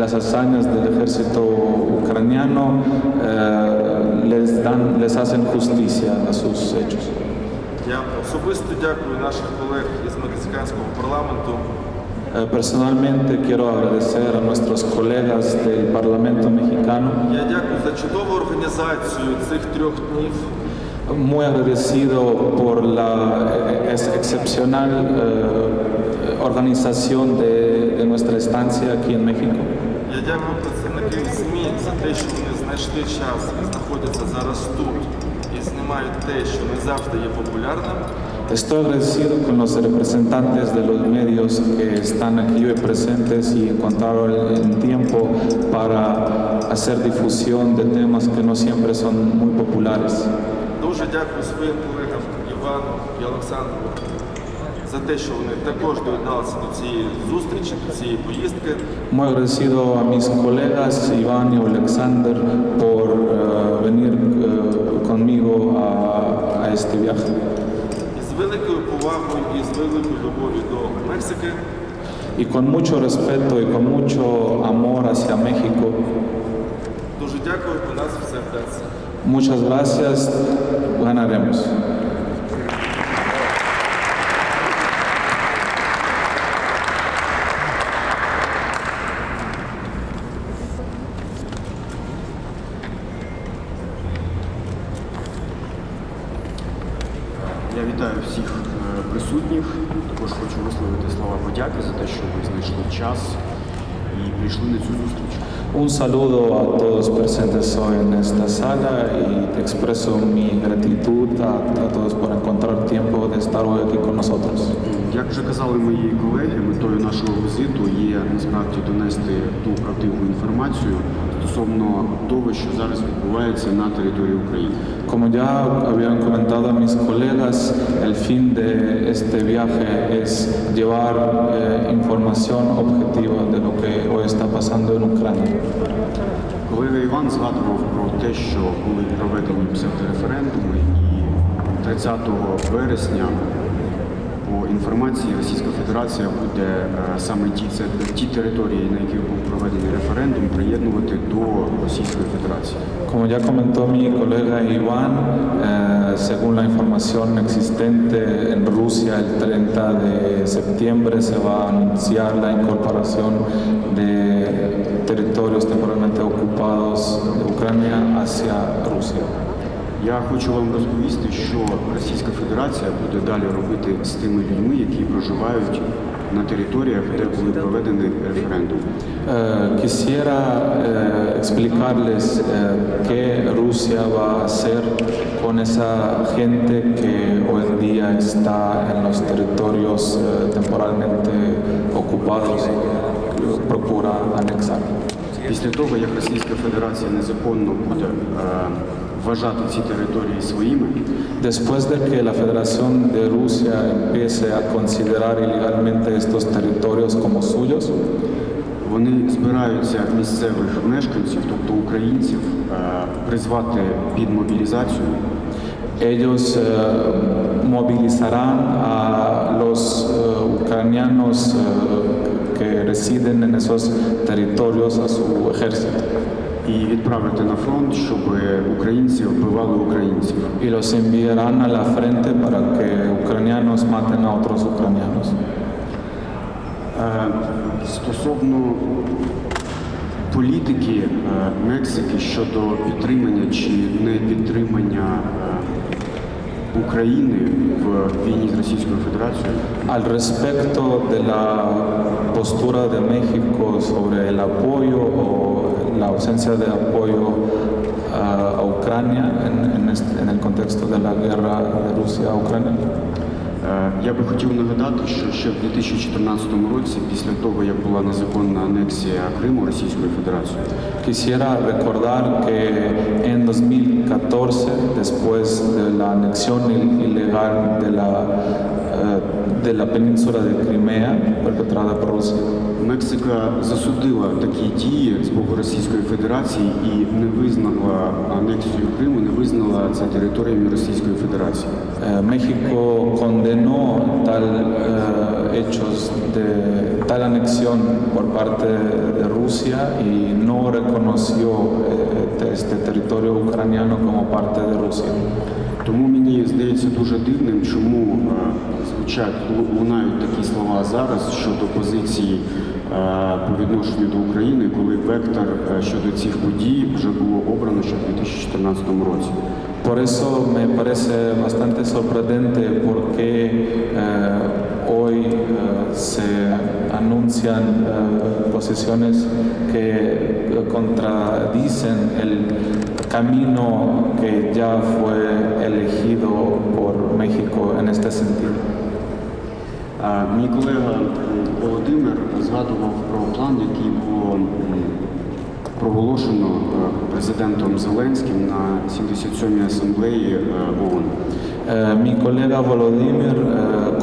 las hazañas del ejército ucraniano les hacen justicia a sus hechos. Я особисто дякую наших колег із мексиканського парламенту. Personalmente quiero agradecer a nuestros colegas del Parlamento mexicano, Я дякую за чудову організацію цих 3 днів. muy agradecido por la excepcional organización de nuestra estancia aquí en México. Я дякую представникам ЗМІ за те, що вони знайшли час і знаходяться зараз тут і знімають те, що не завжди є популярним. Estoy agradecido con los representantes de los medios que están aquí hoy presentes y encontraron el tiempo para hacer difusión de temas que no siempre son muy populares. Дуже дякую своїм колегам Івану і Олександру за те, що вони також доєдналися до цієї зустрічі, до цієї поїздки. Muy agradecido a mis colegas Iván y Alexander por venir conmigo a este viaje. І з великою повагою і з великою любов'ю до Мексики Y con mucho respeto y con mucho amor hacia México, дуже дякую, у нас все вдасться. muchas gracias, ganaremos. Я вітаю всіх присутніх. Також хочу висловити слова подяки за те, що ви знайшли час і прийшли на цю зустріч. Un saludo a todos presentes hoy en esta sala y te expreso mi gratitud a todos por encontrar tiempo de estar hoy aquí con nosotros. Як вже казали мої колеги, метою нашого візиту є насправді донести ту правдиву інформацію стосовно того, що зараз відбувається на території України. Como ya habían comentado mis colegas, el fin de este viaje es llevar información objetiva de lo que hoy está pasando en Ucrania. Колега Іван згадував про те, що були проведені псевдореферендуми, і 30 вересня по інформації Російська Федерація буде саме ті території, на яких був проведений референдум, приєднувати до Російської Федерації. Como ya comentó mi colega Iván, según la información existente en Rusia, el 30 de septiembre se va a anunciar la incorporación de territorios temporalmente ocupados de Ucrania hacia Rusia. Я хочу вам розповісти, що Російська Федерація буде далі робити з тими людьми, які проживають на територіях, де були проведені референдуми. Quisiera explicarles qué Rusia va a hacer con esa gente que hoy en día está en los territorios temporalmente ocupados y procura anexar. Після того, як Російська Федерація незаконно буде вважати ці території своїми, Después de que la Federación de Rusia empiece a considerar ilegalmente estos territorios como suyos, вони збираються місцевих мешканців, тобто українців, призвати під мобілізацію. ellos movilizarán a los ucranianos que residen en esos territorios a su ejército. І відправити на фронт, щоб українці вбивали українців. Y los enviarán a la frente para que ucranianos maten a otros ucranianos. Стосовно політики Мексики щодо підтримання чи не підтримання України в війні з Російською Федерацією, Al respecto de la postura de México sobre el apoyo o la ausencia de apoyo a Ucrania en el contexto de la guerra de Rusia a Ucrania. я би хотів нагадати, що ще в 2014 році, після того, як була незаконна анексія Криму Російською Федерацією, Quisiera recordar que en 2014, después de la anexión ilegal de la península de Crimea perpetrada por Rusia, Мексика засудила такі дії з боку Російської Федерації і не визнала анексію Криму, не визнала це територіями Російської Федерації. México condenó tal anexión por parte de Rusia y no reconoció este territorio ucraniano como parte de Rusia. Тому мені здається дуже дивним, чому лунають такі слова зараз щодо позиції по відношенню до України, коли вектор щодо цих подій вже було обрано ще в 2014 році. Por eso me parece bastante sorprendente porque hoy se anuncian posiciones que contradicen el camino que ya fue elegido por México en este sentido. Мій колега Володимир згадував про план, який було проголошено президентом Зеленським на 77-й асамблеї ООН. Mi colega Volodymyr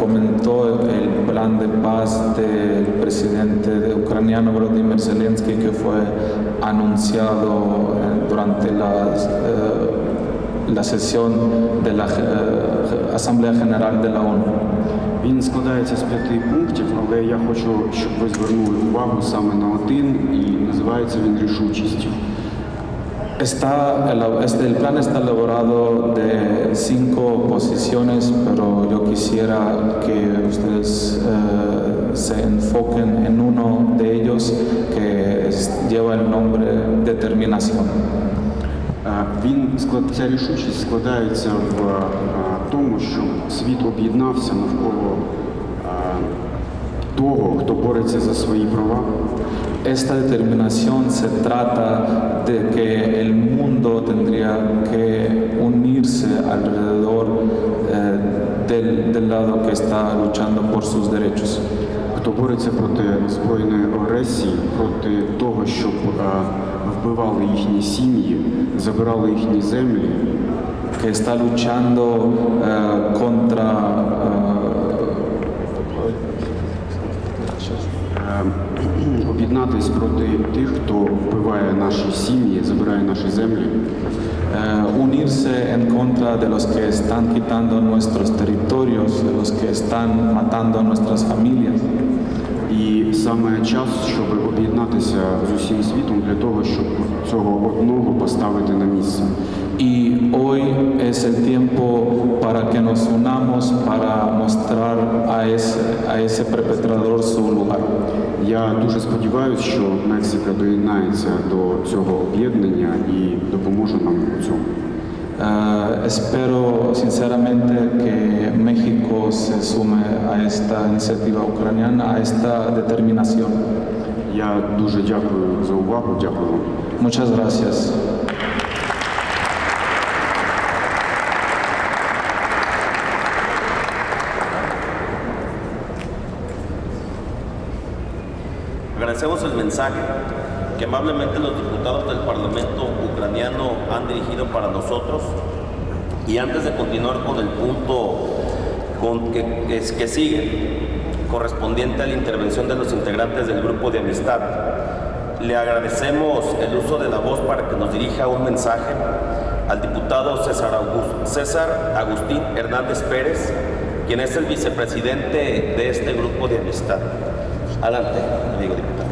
comentó el plan de paz del presidente ucraniano Volodymyr Zelensky que fue anunciado durante la sesión de la Asamblea General de la ONU. Він складається з 5 пунктів, але я хочу, щоб ви звернули увагу саме на один, і називається він рішучістю. El plan está elaborado de 5 posiciones, pero yo quisiera que ustedes se enfoquen en uno de ellos que lleva el nombre determinación. Ця рішучість складається в тому, щоб світ об'єднався навколо того, хто бореться за свої права. esta determinación se trata de que el mundo tendría que unirse alrededor del lado que está luchando por sus derechos. Хто бореться проти збройної агресії, проти того, щоб вбивали їхні сім'ї, забирали їхні землі, que está luchando contra об'єднатись проти тих, хто вбиває наші сім'ї, забирає наші землі, unirse en contra de los que están quitando nuestros territorios, de los que están matando a nuestras familias. І саме час, щоб об'єднатися з усім світом для того, щоб цього одного поставити на місце. Y hoy es el tiempo para que nos unamos para mostrar a ese perpetrador su lugar. Я дуже сподіваюся, що Мексика доєднається до цього об'єднання і допоможе нам у цьому. Espero sinceramente que México se sume a esta iniciativa ucraniana, a esta determinación. Я дуже дякую за увагу, дякую вам. Muchas gracias. Agradecemos el mensaje que amablemente los diputados del Parlamento ucraniano han dirigido para nosotros. Y antes de continuar con el punto que sigue, correspondiente a la intervención de los integrantes del grupo de amistad, le agradecemos el uso de la voz para que nos dirija un mensaje al diputado César Agustín Hernández Pérez, quien es el vicepresidente de este grupo de amistad. Adelante, amigo diputado.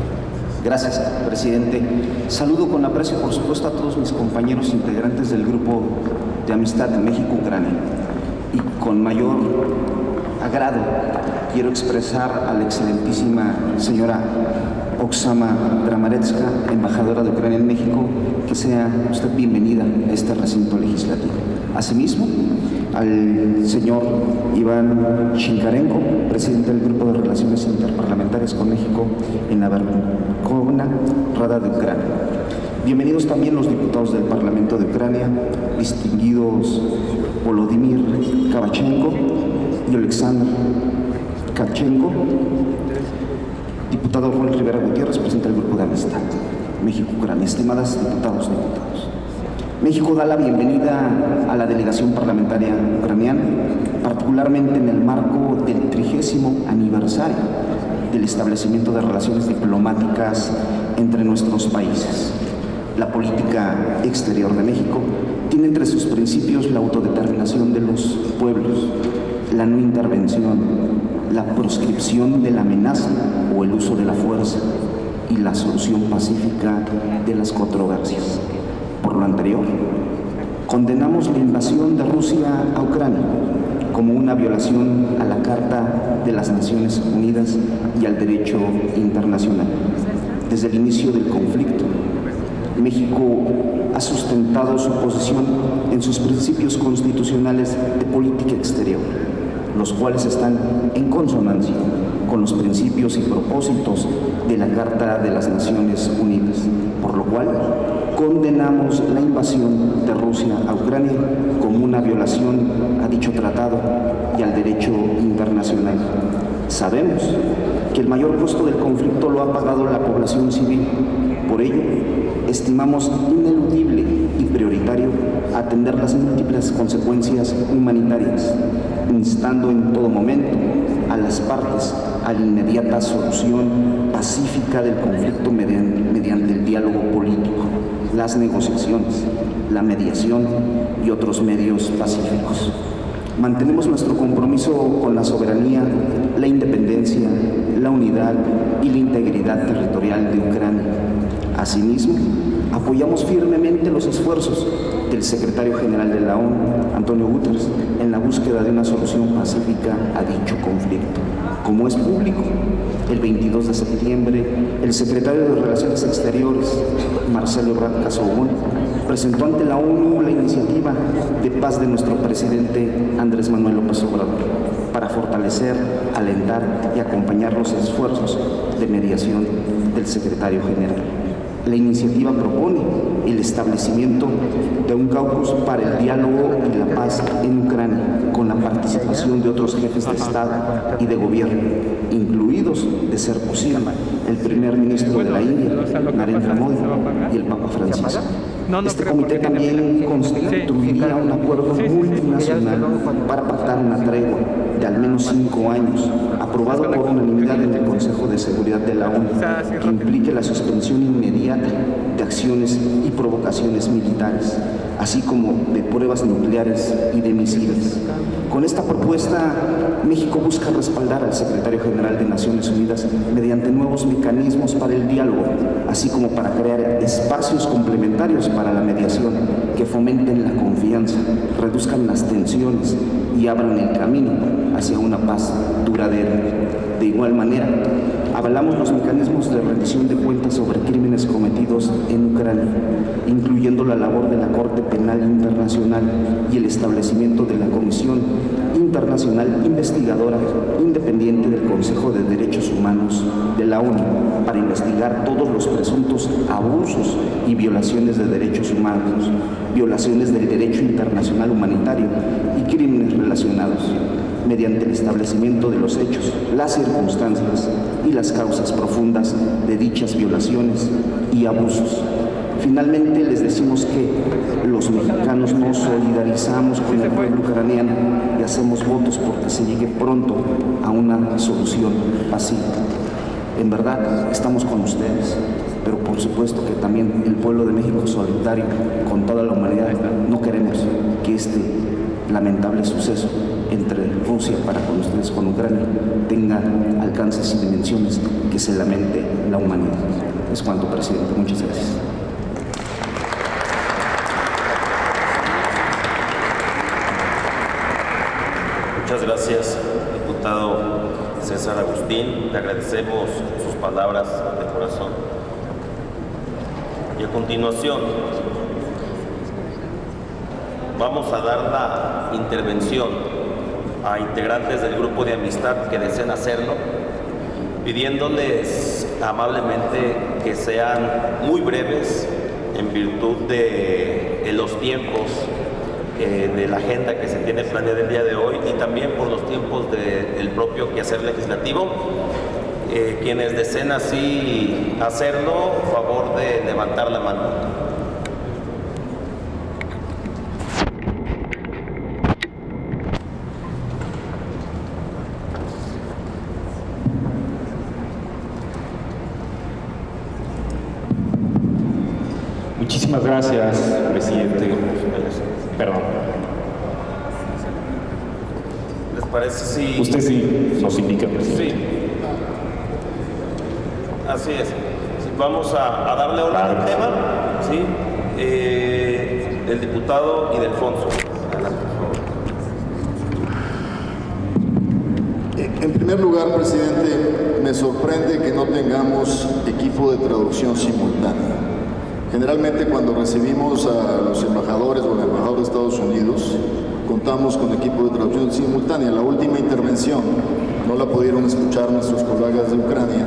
Gracias, presidente. Saludo con aprecio, por supuesto, a todos mis compañeros integrantes del Grupo de Amistad de México-Ucrania. Y con mayor agrado quiero expresar a la excelentísima señora Oksana Dramaretska, embajadora de Ucrania en México, que sea usted bienvenida a este recinto legislativo. Asimismo, al señor Iván Shinkarenko, presidente del Grupo de Relaciones Interparlamentarias con México en la Verkhovna Rada de Ucrania. Bienvenidos también los diputados del Parlamento de Ucrania, distinguidos Volodymyr Kavachenko y Alexander Kavchenko. Diputado Juan Rivera Gutiérrez, presidente del Grupo de Amistad México-Ucrania. Estimadas diputados. México da la bienvenida a la delegación parlamentaria ucraniana, particularmente en el marco del 30º aniversario del establecimiento de relaciones diplomáticas entre nuestros países. La política exterior de México tiene entre sus principios la autodeterminación de los pueblos, la no intervención, la proscripción de la amenaza o el uso de la fuerza y la solución pacífica de las controversias. Por lo anterior, condenamos la invasión de Rusia a Ucrania como una violación a la Carta de las Naciones Unidas y al derecho internacional. Desde el inicio del conflicto, México ha sustentado su posición en sus principios constitucionales de política exterior, los cuales están en consonancia con los principios y propósitos de la Carta de las Naciones Unidas, por lo cual condenamos la invasión de Rusia a Ucrania como una violación a dicho tratado y al derecho internacional. Sabemos que el mayor costo del conflicto lo ha pagado la población civil. Por ello, estimamos ineludible y prioritario atender las múltiples consecuencias humanitarias, instando en todo momento a las partes a la inmediata solución pacífica del conflicto mediante el diálogo político, las negociaciones, la mediación y otros medios pacíficos. Mantenemos nuestro compromiso con la soberanía, la independencia, la unidad y la integridad territorial de Ucrania. Asimismo, apoyamos firmemente los esfuerzos del secretario general de la ONU, Antonio Guterres, en la búsqueda de una solución pacífica a dicho conflicto. Como es público, el 22 de septiembre, el secretario de Relaciones Exteriores, Marcelo Ebrard Casaubon, presentó ante la ONU la iniciativa de paz de nuestro presidente Andrés Manuel López Obrador para fortalecer, alentar y acompañar los esfuerzos de mediación del el secretario general. La iniciativa propone el establecimiento de un caucus para el diálogo y la paz en Ucrania, con la participación de otros jefes de Estado y de gobierno, incluidos, de ser posible, el primer ministro de la India, Narendra Modi, y el Papa Francisco. Este comité también constituiría un acuerdo multinacional para pactar una tregua de al menos 5 años, aprobado por unanimidad en el Consejo de Seguridad de la ONU, que implique la suspensión inmediata de acciones y provocaciones militares, así como de pruebas nucleares y de misiles. Con esta propuesta, México busca respaldar al secretario general de Naciones Unidas mediante nuevos mecanismos para el diálogo, así como para crear espacios complementarios para la mediación que fomenten la confianza, reduzcan las tensiones y abran el camino hacia una paz duradera. De igual manera, avalamos los mecanismos de rendición de cuentas sobre crímenes cometidos en Ucrania, incluyendo la labor de la Corte Penal Internacional y el establecimiento de la Comisión Internacional Investigadora Independiente del Consejo de Derechos Humanos de la ONU para investigar todos los presuntos abusos y violaciones de derechos humanos, violaciones del derecho internacional humanitario y crímenes relacionados, mediante el establecimiento de los hechos, las circunstancias y las causas profundas de dichas violaciones y abusos. Finalmente, les decimos que los mexicanos nos solidarizamos con el pueblo ucraniano y hacemos votos porque se llegue pronto a una solución pacífica. En verdad, estamos con ustedes, pero por supuesto que también el pueblo de México solidario con toda la humanidad. No queremos que este lamentable suceso entre Rusia para con ustedes, con Ucrania, tenga alcances y dimensiones que se lamente la humanidad. Es cuanto, presidente. Muchas gracias. Muchas gracias, diputado César Agustín. Le agradecemos sus palabras de corazón. Y a continuación, vamos a dar la intervención a integrantes del grupo de amistad que deseen hacerlo, pidiéndoles amablemente que sean muy breves en virtud de los tiempos de la agenda que se tiene planeada el día de hoy y también por los tiempos del propio quehacer legislativo. Quienes deseen así hacerlo, favor de levantar la mano. Muchísimas gracias, presidente. Perdón. ¿Les parece si...? Usted sí nos indica, presidente. Sí. Así es. Vamos a darle orden al tema. ¿Sí? El diputado Ildefonso. Adelante, por favor. En primer lugar, presidente, me sorprende que no tengamos equipo de traducción simultánea. Generalmente cuando recibimos a los embajadores o al embajador de Estados Unidos, contamos con equipo de traducción simultánea. La última intervención no la pudieron escuchar nuestros colegas de Ucrania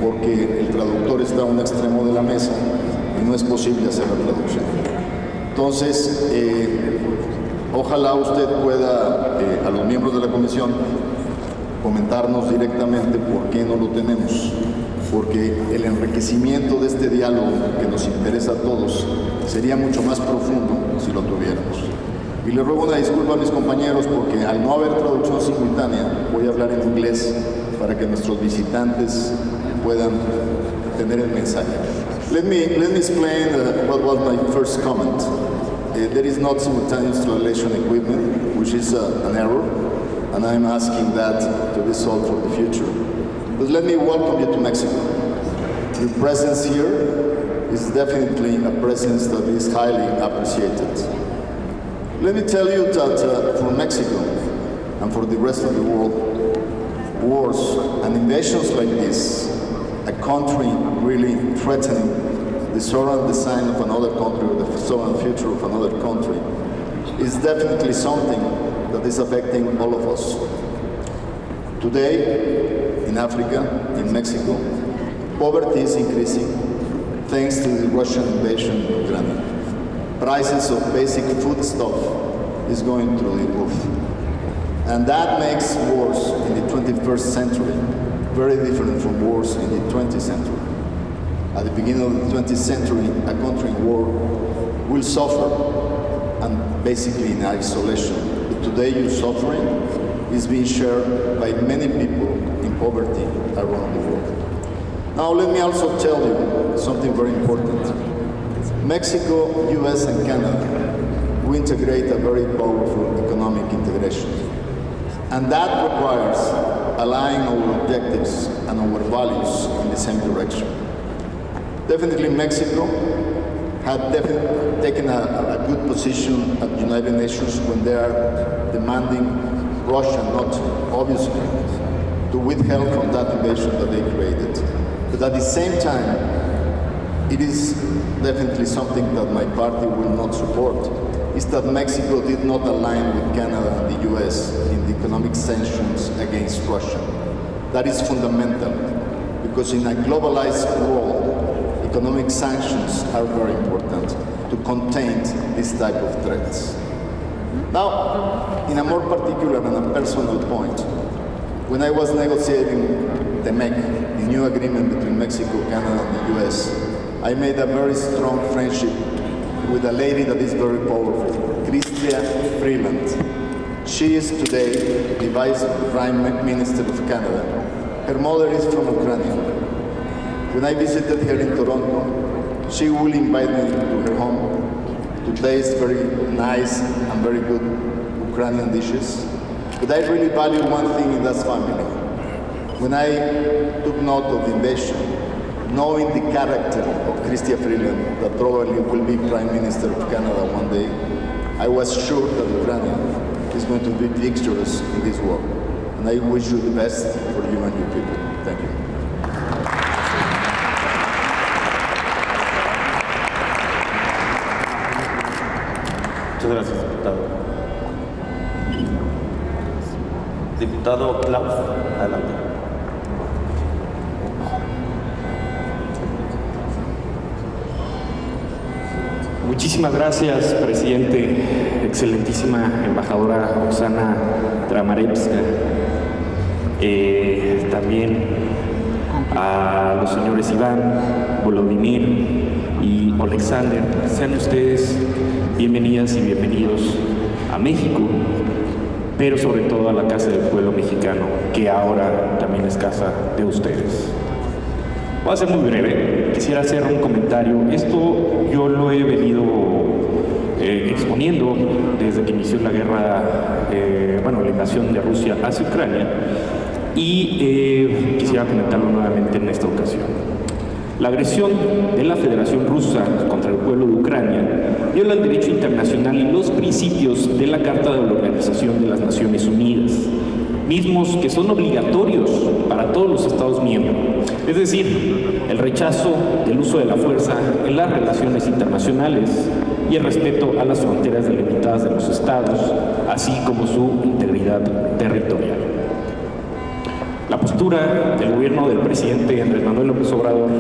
porque el traductor está a un extremo de la mesa y no es posible hacer la traducción. Entonces, ojalá usted pueda, a los miembros de la comisión, comentarnos directamente por qué no lo tenemos. Porque el enriquecimiento de este diálogo que nos interesa a todos sería mucho más profundo si lo tuviéramos. Y le ruego una disculpa a mis compañeros porque al no haber traducción simultánea voy a hablar en inglés para que nuestros visitantes puedan tener el mensaje. Let me explain what was my first comment. There is not simultaneous translation equipment, which is an error, and I'm asking that to be solved for the future. But let me welcome you to Mexico. Your presence here is definitely a presence that is highly appreciated. Let me tell you that for Mexico and for the rest of the world, wars and invasions like this, a country really threatening the sovereign design of another country or the sovereign future of another country, is definitely something that is affecting all of us. Today, in Africa, in Mexico, Poverty is increasing thanks to the Russian invasion of Ukraine. Prices of basic foodstuff is going through the roof. And that makes wars in the 21st century very different from wars in the 20th century. At the beginning of the 20th century, a country in war will suffer and basically in isolation. But today, your suffering is being shared by many people in poverty around the world. Now, let me also tell you something very important. Mexico, US, and Canada, we integrate a very powerful economic integration. And that requires aligning our objectives and our values in the same direction. Definitely Mexico had taken a good position at the United Nations when they are demanding Russia not, obviously, to withhold from that invasion that they created. But at the same time, it is definitely something that my party will not support, is that Mexico did not align with Canada and the US in the economic sanctions against Russia. That is fundamental, because in a globalized world, economic sanctions are very important to contain this type of threats. Now, in a more particular and a personal point, when I was negotiating the MEC, the new agreement between Mexico, Canada, and the US, I made a very strong friendship with a lady that is very powerful, Chrystia Freeland. She is today the Vice Prime Minister of Canada. Her mother is from Ukraine. When I visited her in Toronto, she will invite me to her home to taste very nice and very good Ukrainian dishes. But I really value one thing in that family. When I took note of the invasion, knowing the character of Chrystia Freeland, that probably will be Prime Minister of Canada one day, I was sure that Ukraine is going to be victorious in this war. And I wish you the best for you and your people. Thank you. Muchas gracias, diputado. Diputado Klaus, adelante. Muchísimas gracias, presidente. Excelentísima embajadora Oksana Dramarevska. También a los señores Iván, Volodymyr y Alexander. Sean ustedes bienvenidas y bienvenidos a México, pero sobre todo a la Casa del Pueblo Mexicano, que ahora también es casa de ustedes. Voy a ser muy breve. Quisiera hacer un comentario. Esto yo lo he venido exponiendo desde que inició la guerra, la invasión de Rusia hacia Ucrania, y quisiera comentarlo nuevamente en esta ocasión. La agresión de la Federación Rusa contra el pueblo de Ucrania viola el derecho internacional y los principios de la Carta de la Organización de las Naciones Unidas, mismos que son obligatorios para todos los Estados miembros, es decir, el rechazo del uso de la fuerza en las relaciones internacionales y el respeto a las fronteras delimitadas de los Estados, así como su integridad territorial. La postura del gobierno del presidente Andrés Manuel López Obrador,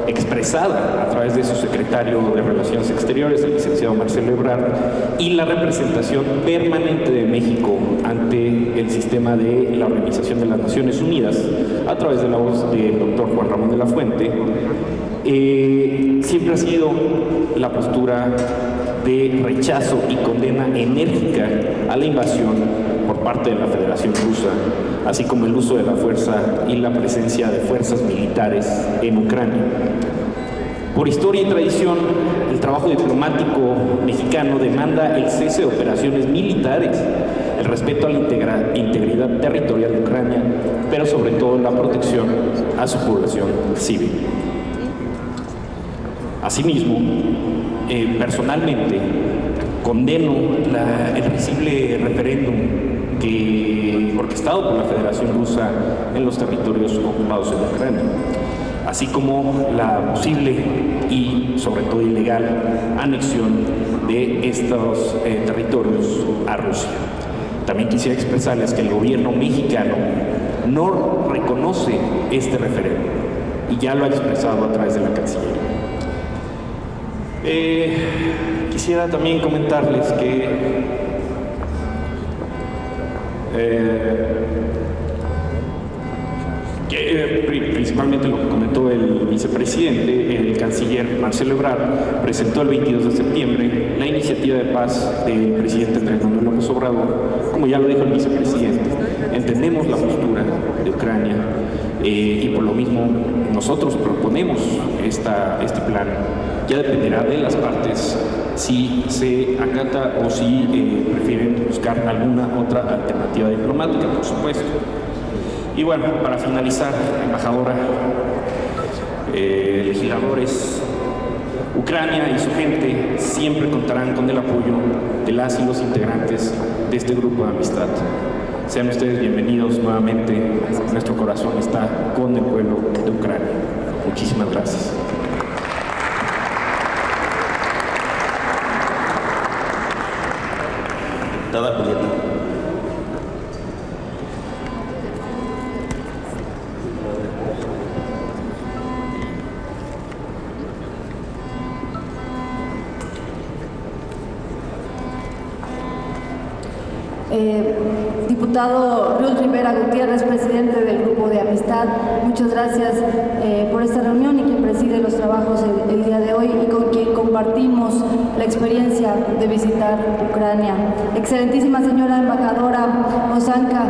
expresada a través de su secretario de Relaciones Exteriores, el licenciado Marcelo Ebrard, y la representación permanente de México ante el sistema de la Organización de las Naciones Unidas, a través de la voz del doctor Juan Ramón de la Fuente, siempre ha sido la postura de rechazo y condena enérgica a la invasión por parte de la Federación Rusa, así como el uso de la fuerza y la presencia de fuerzas militares en Ucrania. Por historia y tradición, el trabajo diplomático mexicano demanda el cese de operaciones militares, el respeto a la integridad territorial de Ucrania, pero sobre todo la protección a su población civil. Asimismo, personalmente condeno el risible referéndum orquestado por la Federación Rusa en los territorios ocupados en Ucrania, así como la posible y sobre todo ilegal anexión de estos territorios a Rusia. También quisiera expresarles que el gobierno mexicano no reconoce este referéndum. y ya lo ha expresado a través de la Cancillería. Quisiera también comentarles que principalmente lo que comentó el vicepresidente, el canciller Marcelo Ebrard, presentó el 22 de septiembre la iniciativa de paz del presidente Andrés Manuel López Obrador. Como ya lo dijo el vicepresidente, entendemos la postura de Ucrania y por lo mismo nosotros proponemos este plan. Ya dependerá de las partes si se acata o si prefieren buscar alguna otra alternativa diplomática, por supuesto. Y bueno, para finalizar, embajadora, legisladores, Ucrania y su gente siempre contarán con el apoyo de las y los integrantes de este grupo de amistad. Sean ustedes bienvenidos nuevamente. Nuestro corazón está con el pueblo de Ucrania. Muchísimas gracias. Diputada Julieta. Diputado Ruiz Rivera Gutiérrez, presidente del Grupo de Amistad, muchas gracias por esta reunión y quien preside los trabajos el día de hoy y con quien compartimos la experiencia de visitar Ucrania. Excelentísima señora embajadora Osanka,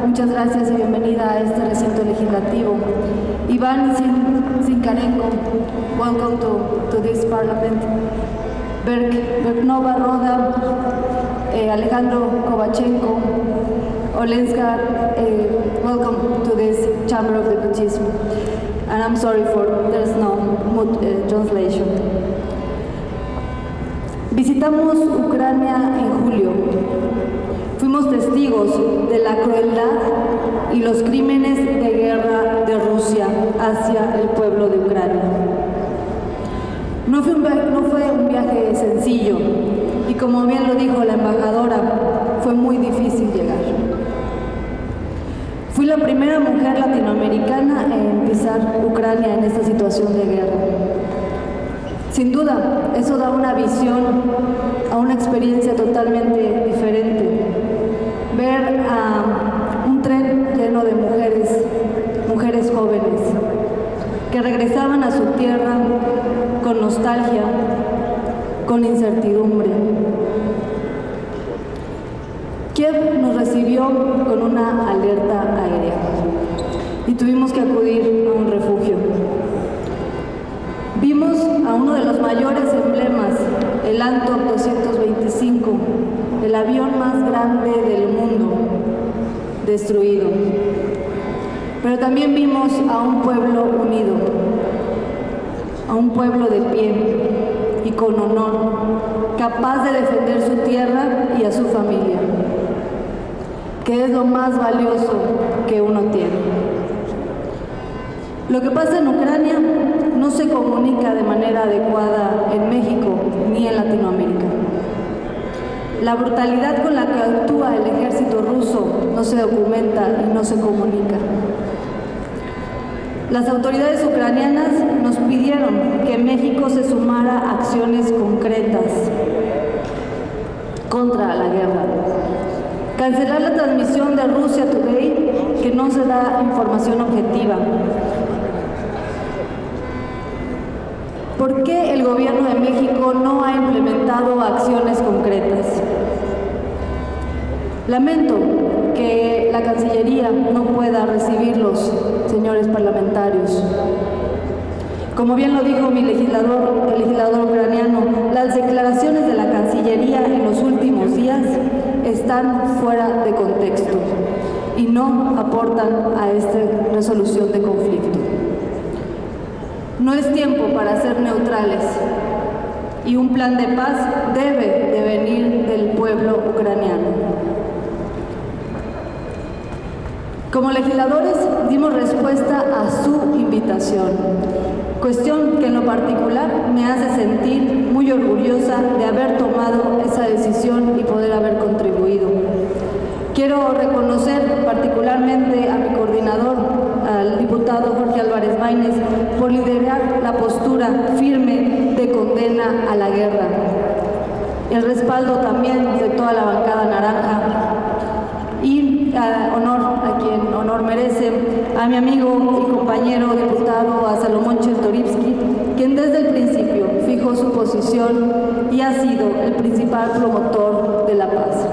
muchas gracias y bienvenida a este recinto legislativo. Iván Sinkarenko, welcome to this parliament. Berknova Roda, Alejandro Kovachenko, Olenska, welcome to this Chamber of Deputies. And I'm sorry there's no translation. Visitamos Ucrania en julio. Fuimos testigos de la crueldad y los crímenes de guerra de Rusia hacia el pueblo de Ucrania. No fue un viaje sencillo y como bien lo dijo la embajadora, fue muy difícil llegar. Fui la primera mujer latinoamericana en pisar Ucrania en esta situación de guerra. Sin duda, eso da una visión a una experiencia totalmente diferente. Ver a un tren lleno de mujeres jóvenes, que regresaban a su tierra con nostalgia, con incertidumbre. Kiev nos recibió con una alerta aérea y tuvimos que acudir a un refugio. Vimos a uno de los mayores emblemas, el Antonov 225, el avión más grande del mundo, destruido. Pero también vimos a un pueblo unido, a un pueblo de pie y con honor, capaz de defender su tierra y a su familia, que es lo más valioso que uno tiene. Lo que pasa en Ucrania no se comunica de manera adecuada en México ni en Latinoamérica. La brutalidad con la que actúa el ejército ruso no se documenta y no se comunica. Las autoridades ucranianas nos pidieron que México se sumara a acciones concretas contra la guerra. Cancelar la transmisión de Russia Today, que no se da información objetiva. ¿Por qué el gobierno de México no ha implementado acciones concretas? Lamento que la Cancillería no pueda recibirlos, señores parlamentarios. Como bien lo dijo el legislador ucraniano, las declaraciones de la Cancillería en los últimos días están fuera de contexto y no aportan a esta resolución de conflicto. No es tiempo para ser neutrales y un plan de paz debe de venir del pueblo ucraniano. Como legisladores dimos respuesta a su invitación, cuestión que en lo particular me hace sentir muy orgullosa de haber tomado esa decisión y poder haber contribuido. Quiero reconocer particularmente a mi coordinador, al diputado Jorge Álvarez Maínez, respaldo también de toda la bancada naranja y a quien honor merece, a mi amigo y compañero diputado a Salomón Chertorivsky, quien desde el principio fijó su posición y ha sido el principal promotor de la paz.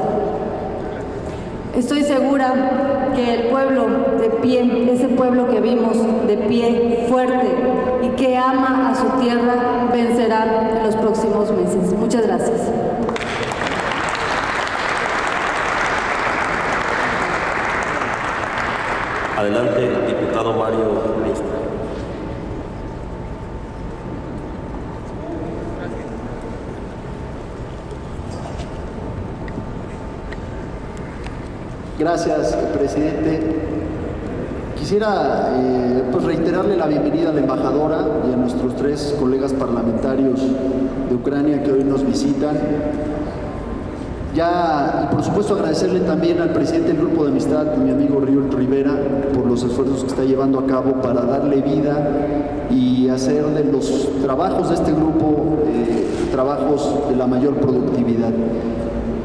Estoy segura que el pueblo de pie, ese pueblo que vimos de pie, fuerte y que ama a su tierra, vencerá en los próximos meses. Muchas gracias. Adelante, diputado Mario Leista. Gracias, presidente. Quisiera pues reiterarle la bienvenida a la embajadora y a nuestros 3 colegas parlamentarios de Ucrania que hoy nos visitan. Y por supuesto agradecerle también al presidente del Grupo de Amistad, mi amigo Riul Rivera, por los esfuerzos que está llevando a cabo para darle vida y hacer de los trabajos de este grupo trabajos de la mayor productividad.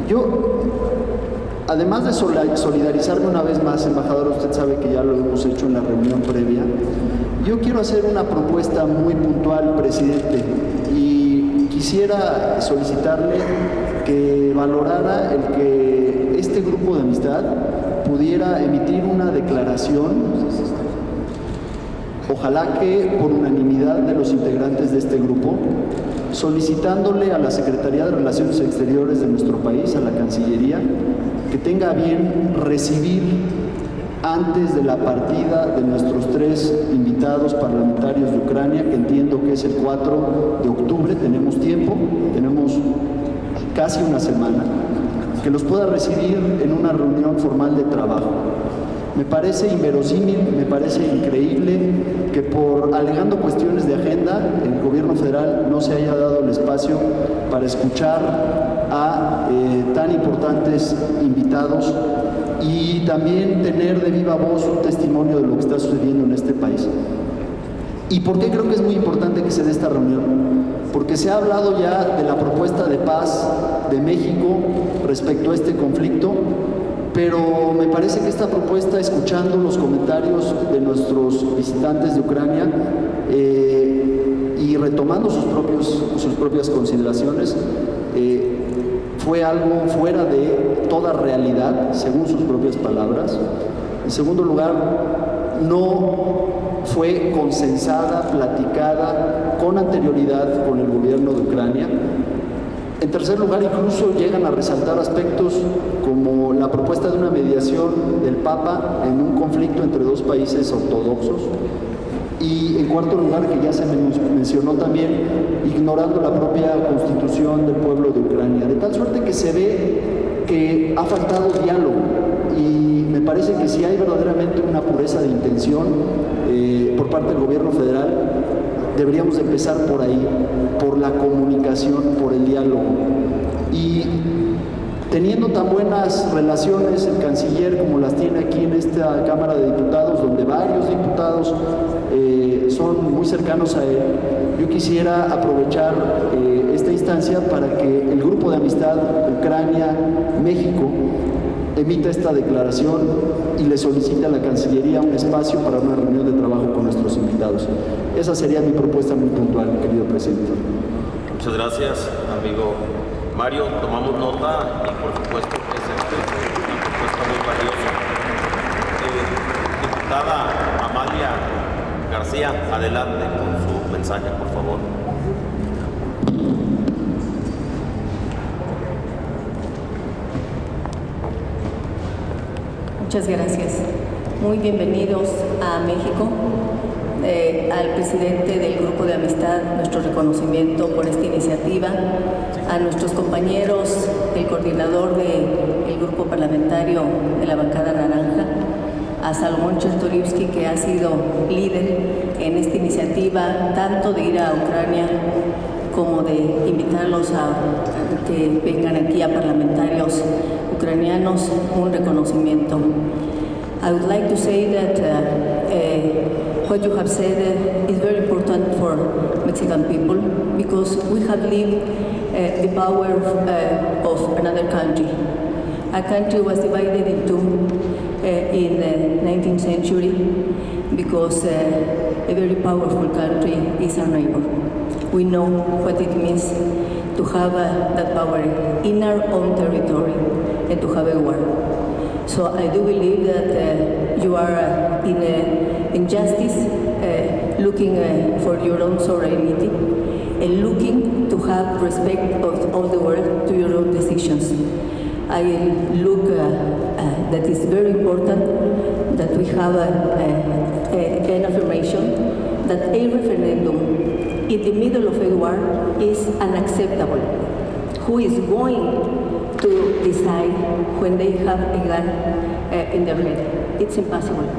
Yo, además de solidarizarme una vez más, embajador, usted sabe que ya lo hemos hecho en la reunión previa, yo quiero hacer una propuesta muy puntual, presidente, y quisiera solicitarle que valorara el que este grupo de amistad pudiera emitir una declaración, ojalá que por unanimidad de los integrantes de este grupo, solicitándole a la Secretaría de Relaciones Exteriores de nuestro país, a la Cancillería, que tenga a bien recibir antes de la partida de nuestros 3 invitados parlamentarios de Ucrania, que entiendo que es el 4 de octubre, tenemos tiempo, tenemos casi una semana, que los pueda recibir en una reunión formal de trabajo. Me parece inverosímil, me parece increíble que alegando cuestiones de agenda, el gobierno federal no se haya dado el espacio para escuchar a tan importantes invitados y también tener de viva voz un testimonio de lo que está sucediendo en este país. ¿Y por qué creo que es muy importante que se dé esta reunión? Porque se ha hablado ya de la propuesta de paz de México respecto a este conflicto, pero me parece que esta propuesta, escuchando los comentarios de nuestros visitantes de Ucrania y retomando sus propias consideraciones, fue algo fuera de toda realidad, según sus propias palabras. En segundo lugar, no fue consensada, platicada con anterioridad con el gobierno de Ucrania. En tercer lugar, incluso llegan a resaltar aspectos como la propuesta de una mediación del Papa en un conflicto entre 2 países ortodoxos. Y en cuarto lugar, que ya se mencionó también, ignorando la propia constitución del pueblo de Ucrania. De tal suerte que se ve que ha faltado diálogo. Y me parece que si hay verdaderamente una pureza de intención por parte del gobierno federal, deberíamos empezar por ahí, por la comunicación, por el diálogo. Y teniendo tan buenas relaciones el canciller como las tiene aquí en esta Cámara de Diputados, donde varios diputados son muy cercanos a él, yo quisiera aprovechar esta instancia para que el Grupo de Amistad Ucrania-México emita esta declaración y le solicite a la Cancillería un espacio para una reunión de trabajo con nuestros invitados. Esa sería mi propuesta muy puntual, querido presidente. Muchas gracias, amigo Mario. Tomamos nota y por supuesto que es una propuesta muy valiosa. Diputada Amalia García, adelante con su mensaje, por favor. Muchas gracias. Muy bienvenidos a México. Al presidente del Grupo de Amistad, nuestro reconocimiento por esta iniciativa. A nuestros compañeros, el coordinador del Grupo Parlamentario de la Bancada Naranja, a Salomón Chertorivsky, que ha sido líder en esta iniciativa, tanto de ir a Ucrania como de invitarlos a que vengan aquí a parlamentarios ucranianos, un reconocimiento. I would like to say that what you have said is very important for Mexican people because we have lived the power of another country. A country was divided in two in the 19th century because a very powerful country is our neighbor. We know what it means to have that power in our own territory and to have a war. So I do believe that you are in injustice, looking for your own sovereignty and looking to have respect of all the world to your own decisions. I look that is very important that we have an affirmation that a referendum in the middle of a war is unacceptable. Who is going to decide when they have a gun in their head? It's impossible.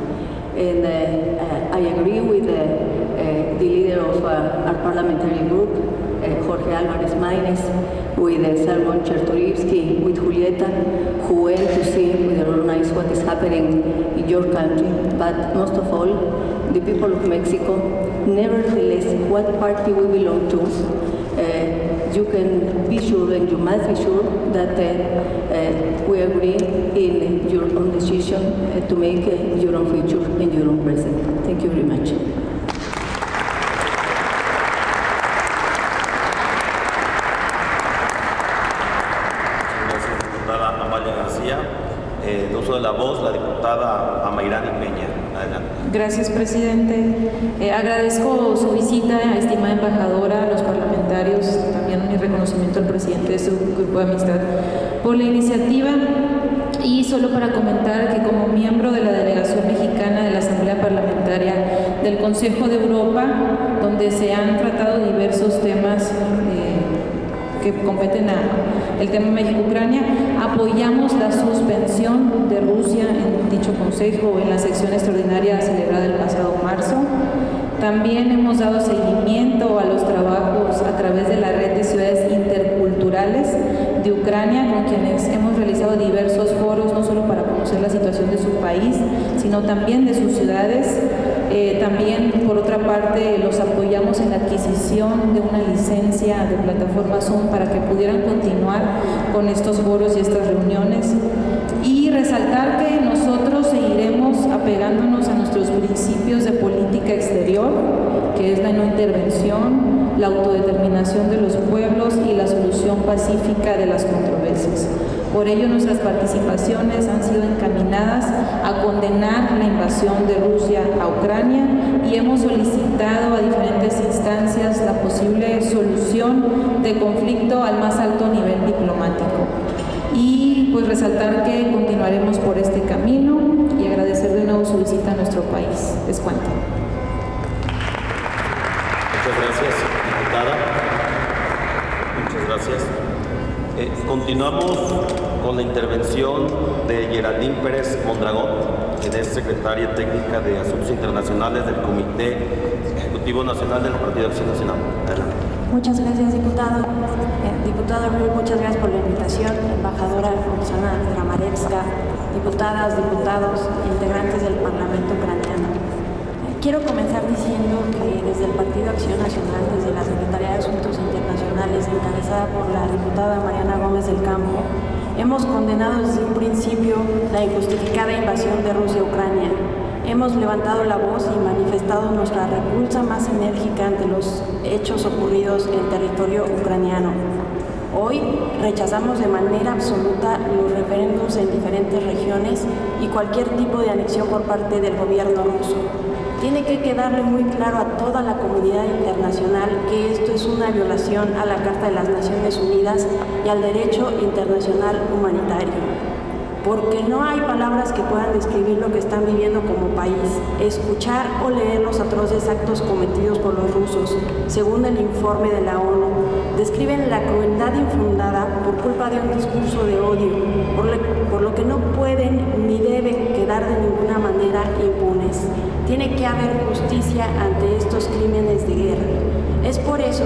And I agree with the leader of our parliamentary group, Jorge Álvarez Maínez, with Salmon Chertorivsky, with Julieta, who went to see with their own eyes what is happening in your country, but most of all, the people of Mexico, nevertheless, what party we belong to, you can be sure and you must be sure that we agree in your own decision to make your own future and your own present. Thank you very much. De uso de la voz, la diputada Amairani Peña. Adelante. Gracias, presidente. Agradezco su visita, estimada embajadora, a los parlamentarios, también mi reconocimiento al presidente de su grupo de amistad por la iniciativa. Y solo para comentar que como miembro de la delegación mexicana de la Asamblea Parlamentaria del Consejo de Europa, donde se han tratado diversos temas que competen al tema México-Ucrania, apoyamos la suspensión de Rusia en dicho consejo en la sección extraordinaria celebrada el pasado marzo. También hemos dado seguimiento a los trabajos a través de la red de ciudades interculturales de Ucrania, con quienes hemos realizado diversos foros, no solo para conocer la situación de su país, sino también de sus ciudades. También, por otra parte, los apoyamos en la adquisición de una licencia de plataforma Zoom para que pudieran continuar con estos foros y estas reuniones. Y resaltar que nosotros seguiremos apegándonos a nuestros principios de política exterior, que es la no intervención, la autodeterminación de los pueblos y la solución pacífica de las controversias. Por ello, nuestras participaciones han sido encaminadas a condenar la invasión de Rusia a Ucrania y hemos solicitado a diferentes instancias la posible solución del conflicto al más alto nivel diplomático. Y pues resaltar que continuaremos por este camino y agradecer de nuevo su visita a nuestro país. Es cuanto. Muchas gracias, diputada. Muchas gracias. Continuamos con la intervención de Geraldine Pérez Mondragón, quien es secretaria técnica de Asuntos Internacionales del Comité Ejecutivo Nacional del Partido Acción Nacional. Adelante. Muchas gracias, diputado. Diputado Rull, muchas gracias por la invitación. Embajadora Roxana Dramarevska, diputadas, diputados, integrantes del Parlamento ucraniano. Quiero comenzar diciendo que desde el Partido Acción Nacional, desde la Secretaría de Asuntos Internacionales, encabezada por la diputada Mariana Gómez del Campo, hemos condenado desde un principio la injustificada invasión de Rusia a Ucrania. Hemos levantado la voz y manifestado nuestra repulsa más enérgica ante los hechos ocurridos en territorio ucraniano. Hoy rechazamos de manera absoluta los referéndums en diferentes regiones y cualquier tipo de anexión por parte del gobierno ruso. Tiene que quedarle muy claro a toda la comunidad internacional que esto es una violación a la Carta de las Naciones Unidas y al derecho internacional humanitario. Porque no hay palabras que puedan describir lo que están viviendo como país. Escuchar o leer los atroces actos cometidos por los rusos, según el informe de la ONU, describen la crueldad infundada por culpa de un discurso de odio, por lo que no pueden ni deben quedar de ninguna manera impunes. Tiene que haber justicia ante estos crímenes de guerra. Es por eso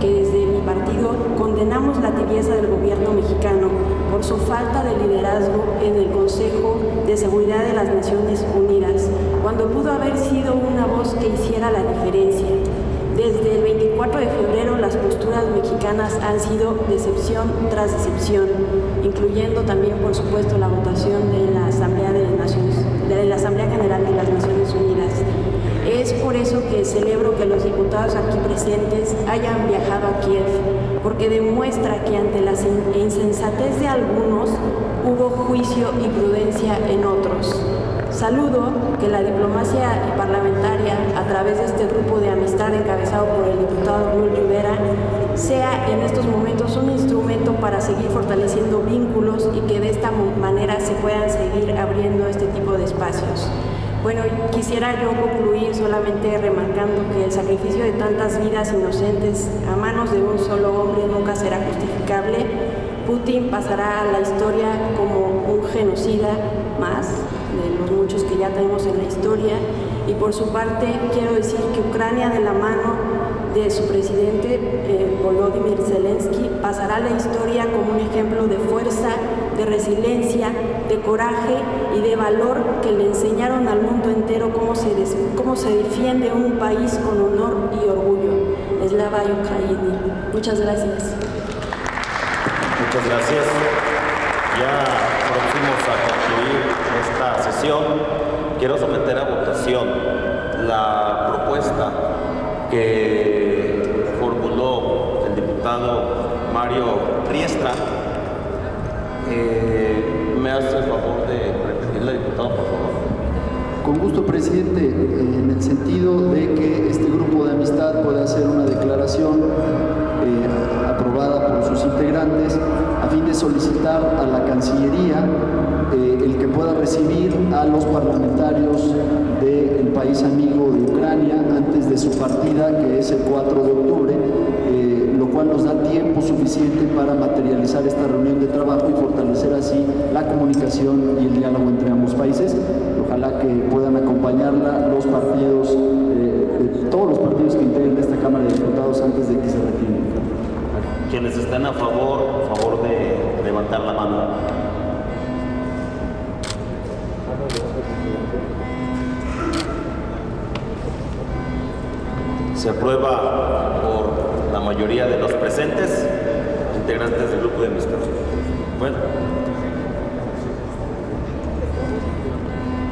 que desde mi partido condenamos la tibieza del gobierno mexicano por su falta de liderazgo en el Consejo de Seguridad de las Naciones Unidas, cuando pudo haber sido una voz que hiciera la diferencia. Desde el 24 de febrero las posturas mexicanas han sido decepción tras decepción, incluyendo también, por supuesto, la votación de la Asamblea General de las Naciones Unidas. Es por eso que celebro que los diputados aquí presentes hayan viajado a Kiev, porque demuestra que ante la insensatez de algunos hubo juicio y prudencia en otros. Saludo que la diplomacia parlamentaria, a través de este grupo de amistad encabezado por el diputado Raúl Rivera, sea en estos momentos un instrumento para seguir fortaleciendo vínculos y que de esta manera se puedan seguir abriendo este tipo de espacios. Bueno, quisiera yo concluir solamente remarcando que el sacrificio de tantas vidas inocentes a manos de un solo hombre nunca será justificable. Putin pasará a la historia como un genocida más de los muchos que ya tenemos en la historia, y por su parte quiero decir que Ucrania, de la mano de su presidente Volodymyr Zelensky, pasará a la historia como un ejemplo de fuerza, de resiliencia, de coraje y de valor que le enseñaron al mundo entero cómo se defiende un país con honor y orgullo. Slava Ukraini. Muchas gracias. Muchas gracias. Ya próximos a concluir esta sesión, quiero someter a votación la propuesta que formuló el diputado Mario Riestra. ¿Me hace el favor de repetirle, diputado, por favor? Con gusto, presidente, en el sentido de que este grupo de amistad pueda hacer una declaración aprobada por sus integrantes a fin de solicitar a la Cancillería el que pueda recibir a los parlamentarios del país amigo de Ucrania antes de su partida, que es el 4 de octubre, lo cual nos da tiempo suficiente para materializar esta reunión de trabajo y fortalecer así la comunicación y el diálogo entre ambos países. Ojalá que puedan acompañarla los partidos, todos los partidos que integren esta Cámara de Diputados antes de que se retiren. Quienes estén a favor de levantar la mano. Se aprueba por la mayoría de los presentes, integrantes del grupo de amistad. Bueno,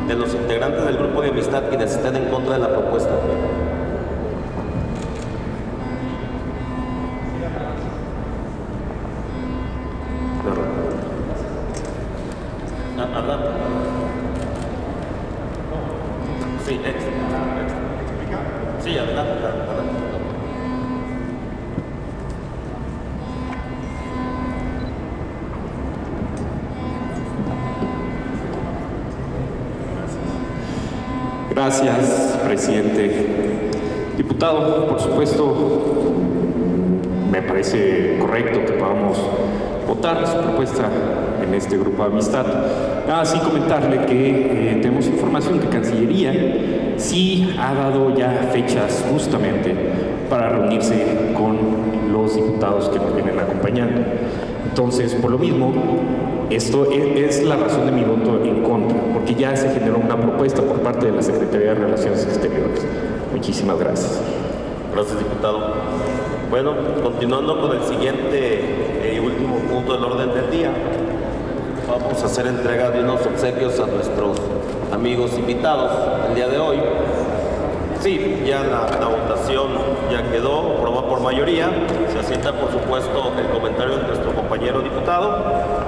de los integrantes del grupo de amistad quienes estén en contra de la propuesta. Adelante. Sí, sí, adelante. Gracias, presidente. Diputado, por supuesto, me parece correcto que podamos votar su propuesta en este grupo de amistad. Así comentarle que tenemos información que Cancillería sí ha dado ya fechas justamente para reunirse con los diputados que nos vienen acompañando. Entonces, por lo mismo, esto es la razón de mi voto en contra, porque ya se generó una propuesta por parte de la Secretaría de Relaciones Exteriores. Muchísimas gracias. Gracias, diputado. Bueno, continuando con el siguiente y último punto del orden del día, vamos a hacer entrega de unos obsequios a nuestros amigos invitados el día de hoy. Sí, ya la votación ya quedó aprobada por mayoría. Se asienta, por supuesto, el comentario de nuestro compañero diputado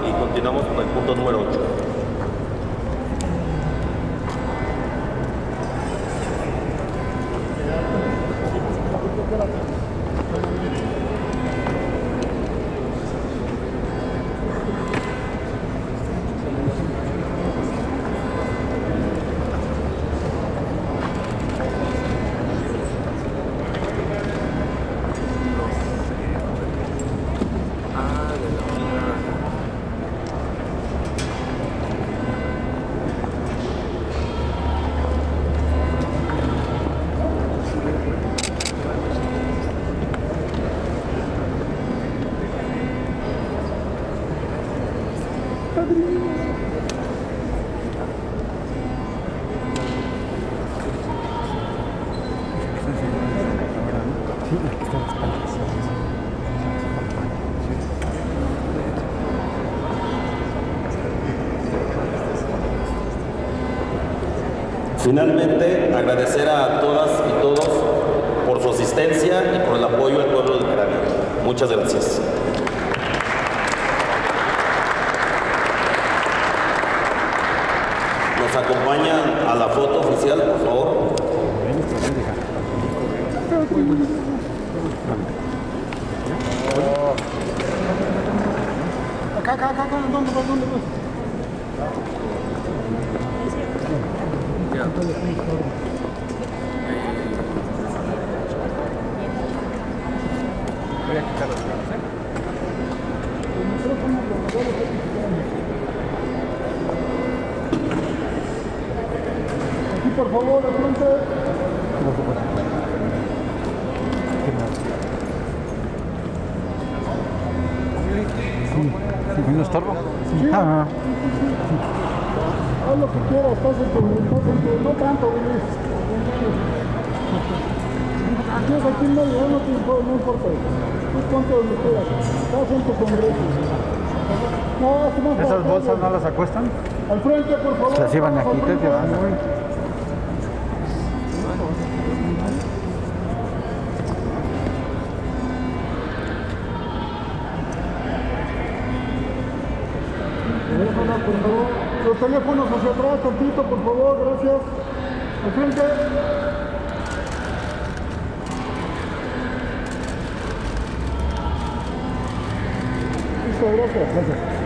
y continuamos con el punto número 8. Finalmente, agradecer a todas y todos por su asistencia y por el apoyo al pueblo de Ucrania. Muchas gracias. Nos acompañan a la foto oficial, por favor. Acá, ¿dónde vas? Voy a quitar las manos, Aquí, por favor, al frente. ¿No estorbo? Sí. Haz lo que quieras, pásate, no tanto, Luis. Aquí es aquí en medio, no importa. Tú ponte donde quieras. Estás en tu congreso. No, ¿esas bolsas no las acuestan? Al frente, por favor. Las llevan aquí, te llevan. Por favor, los teléfonos hacia atrás, tantito, por favor, gracias. Al frente. Listo, gracias.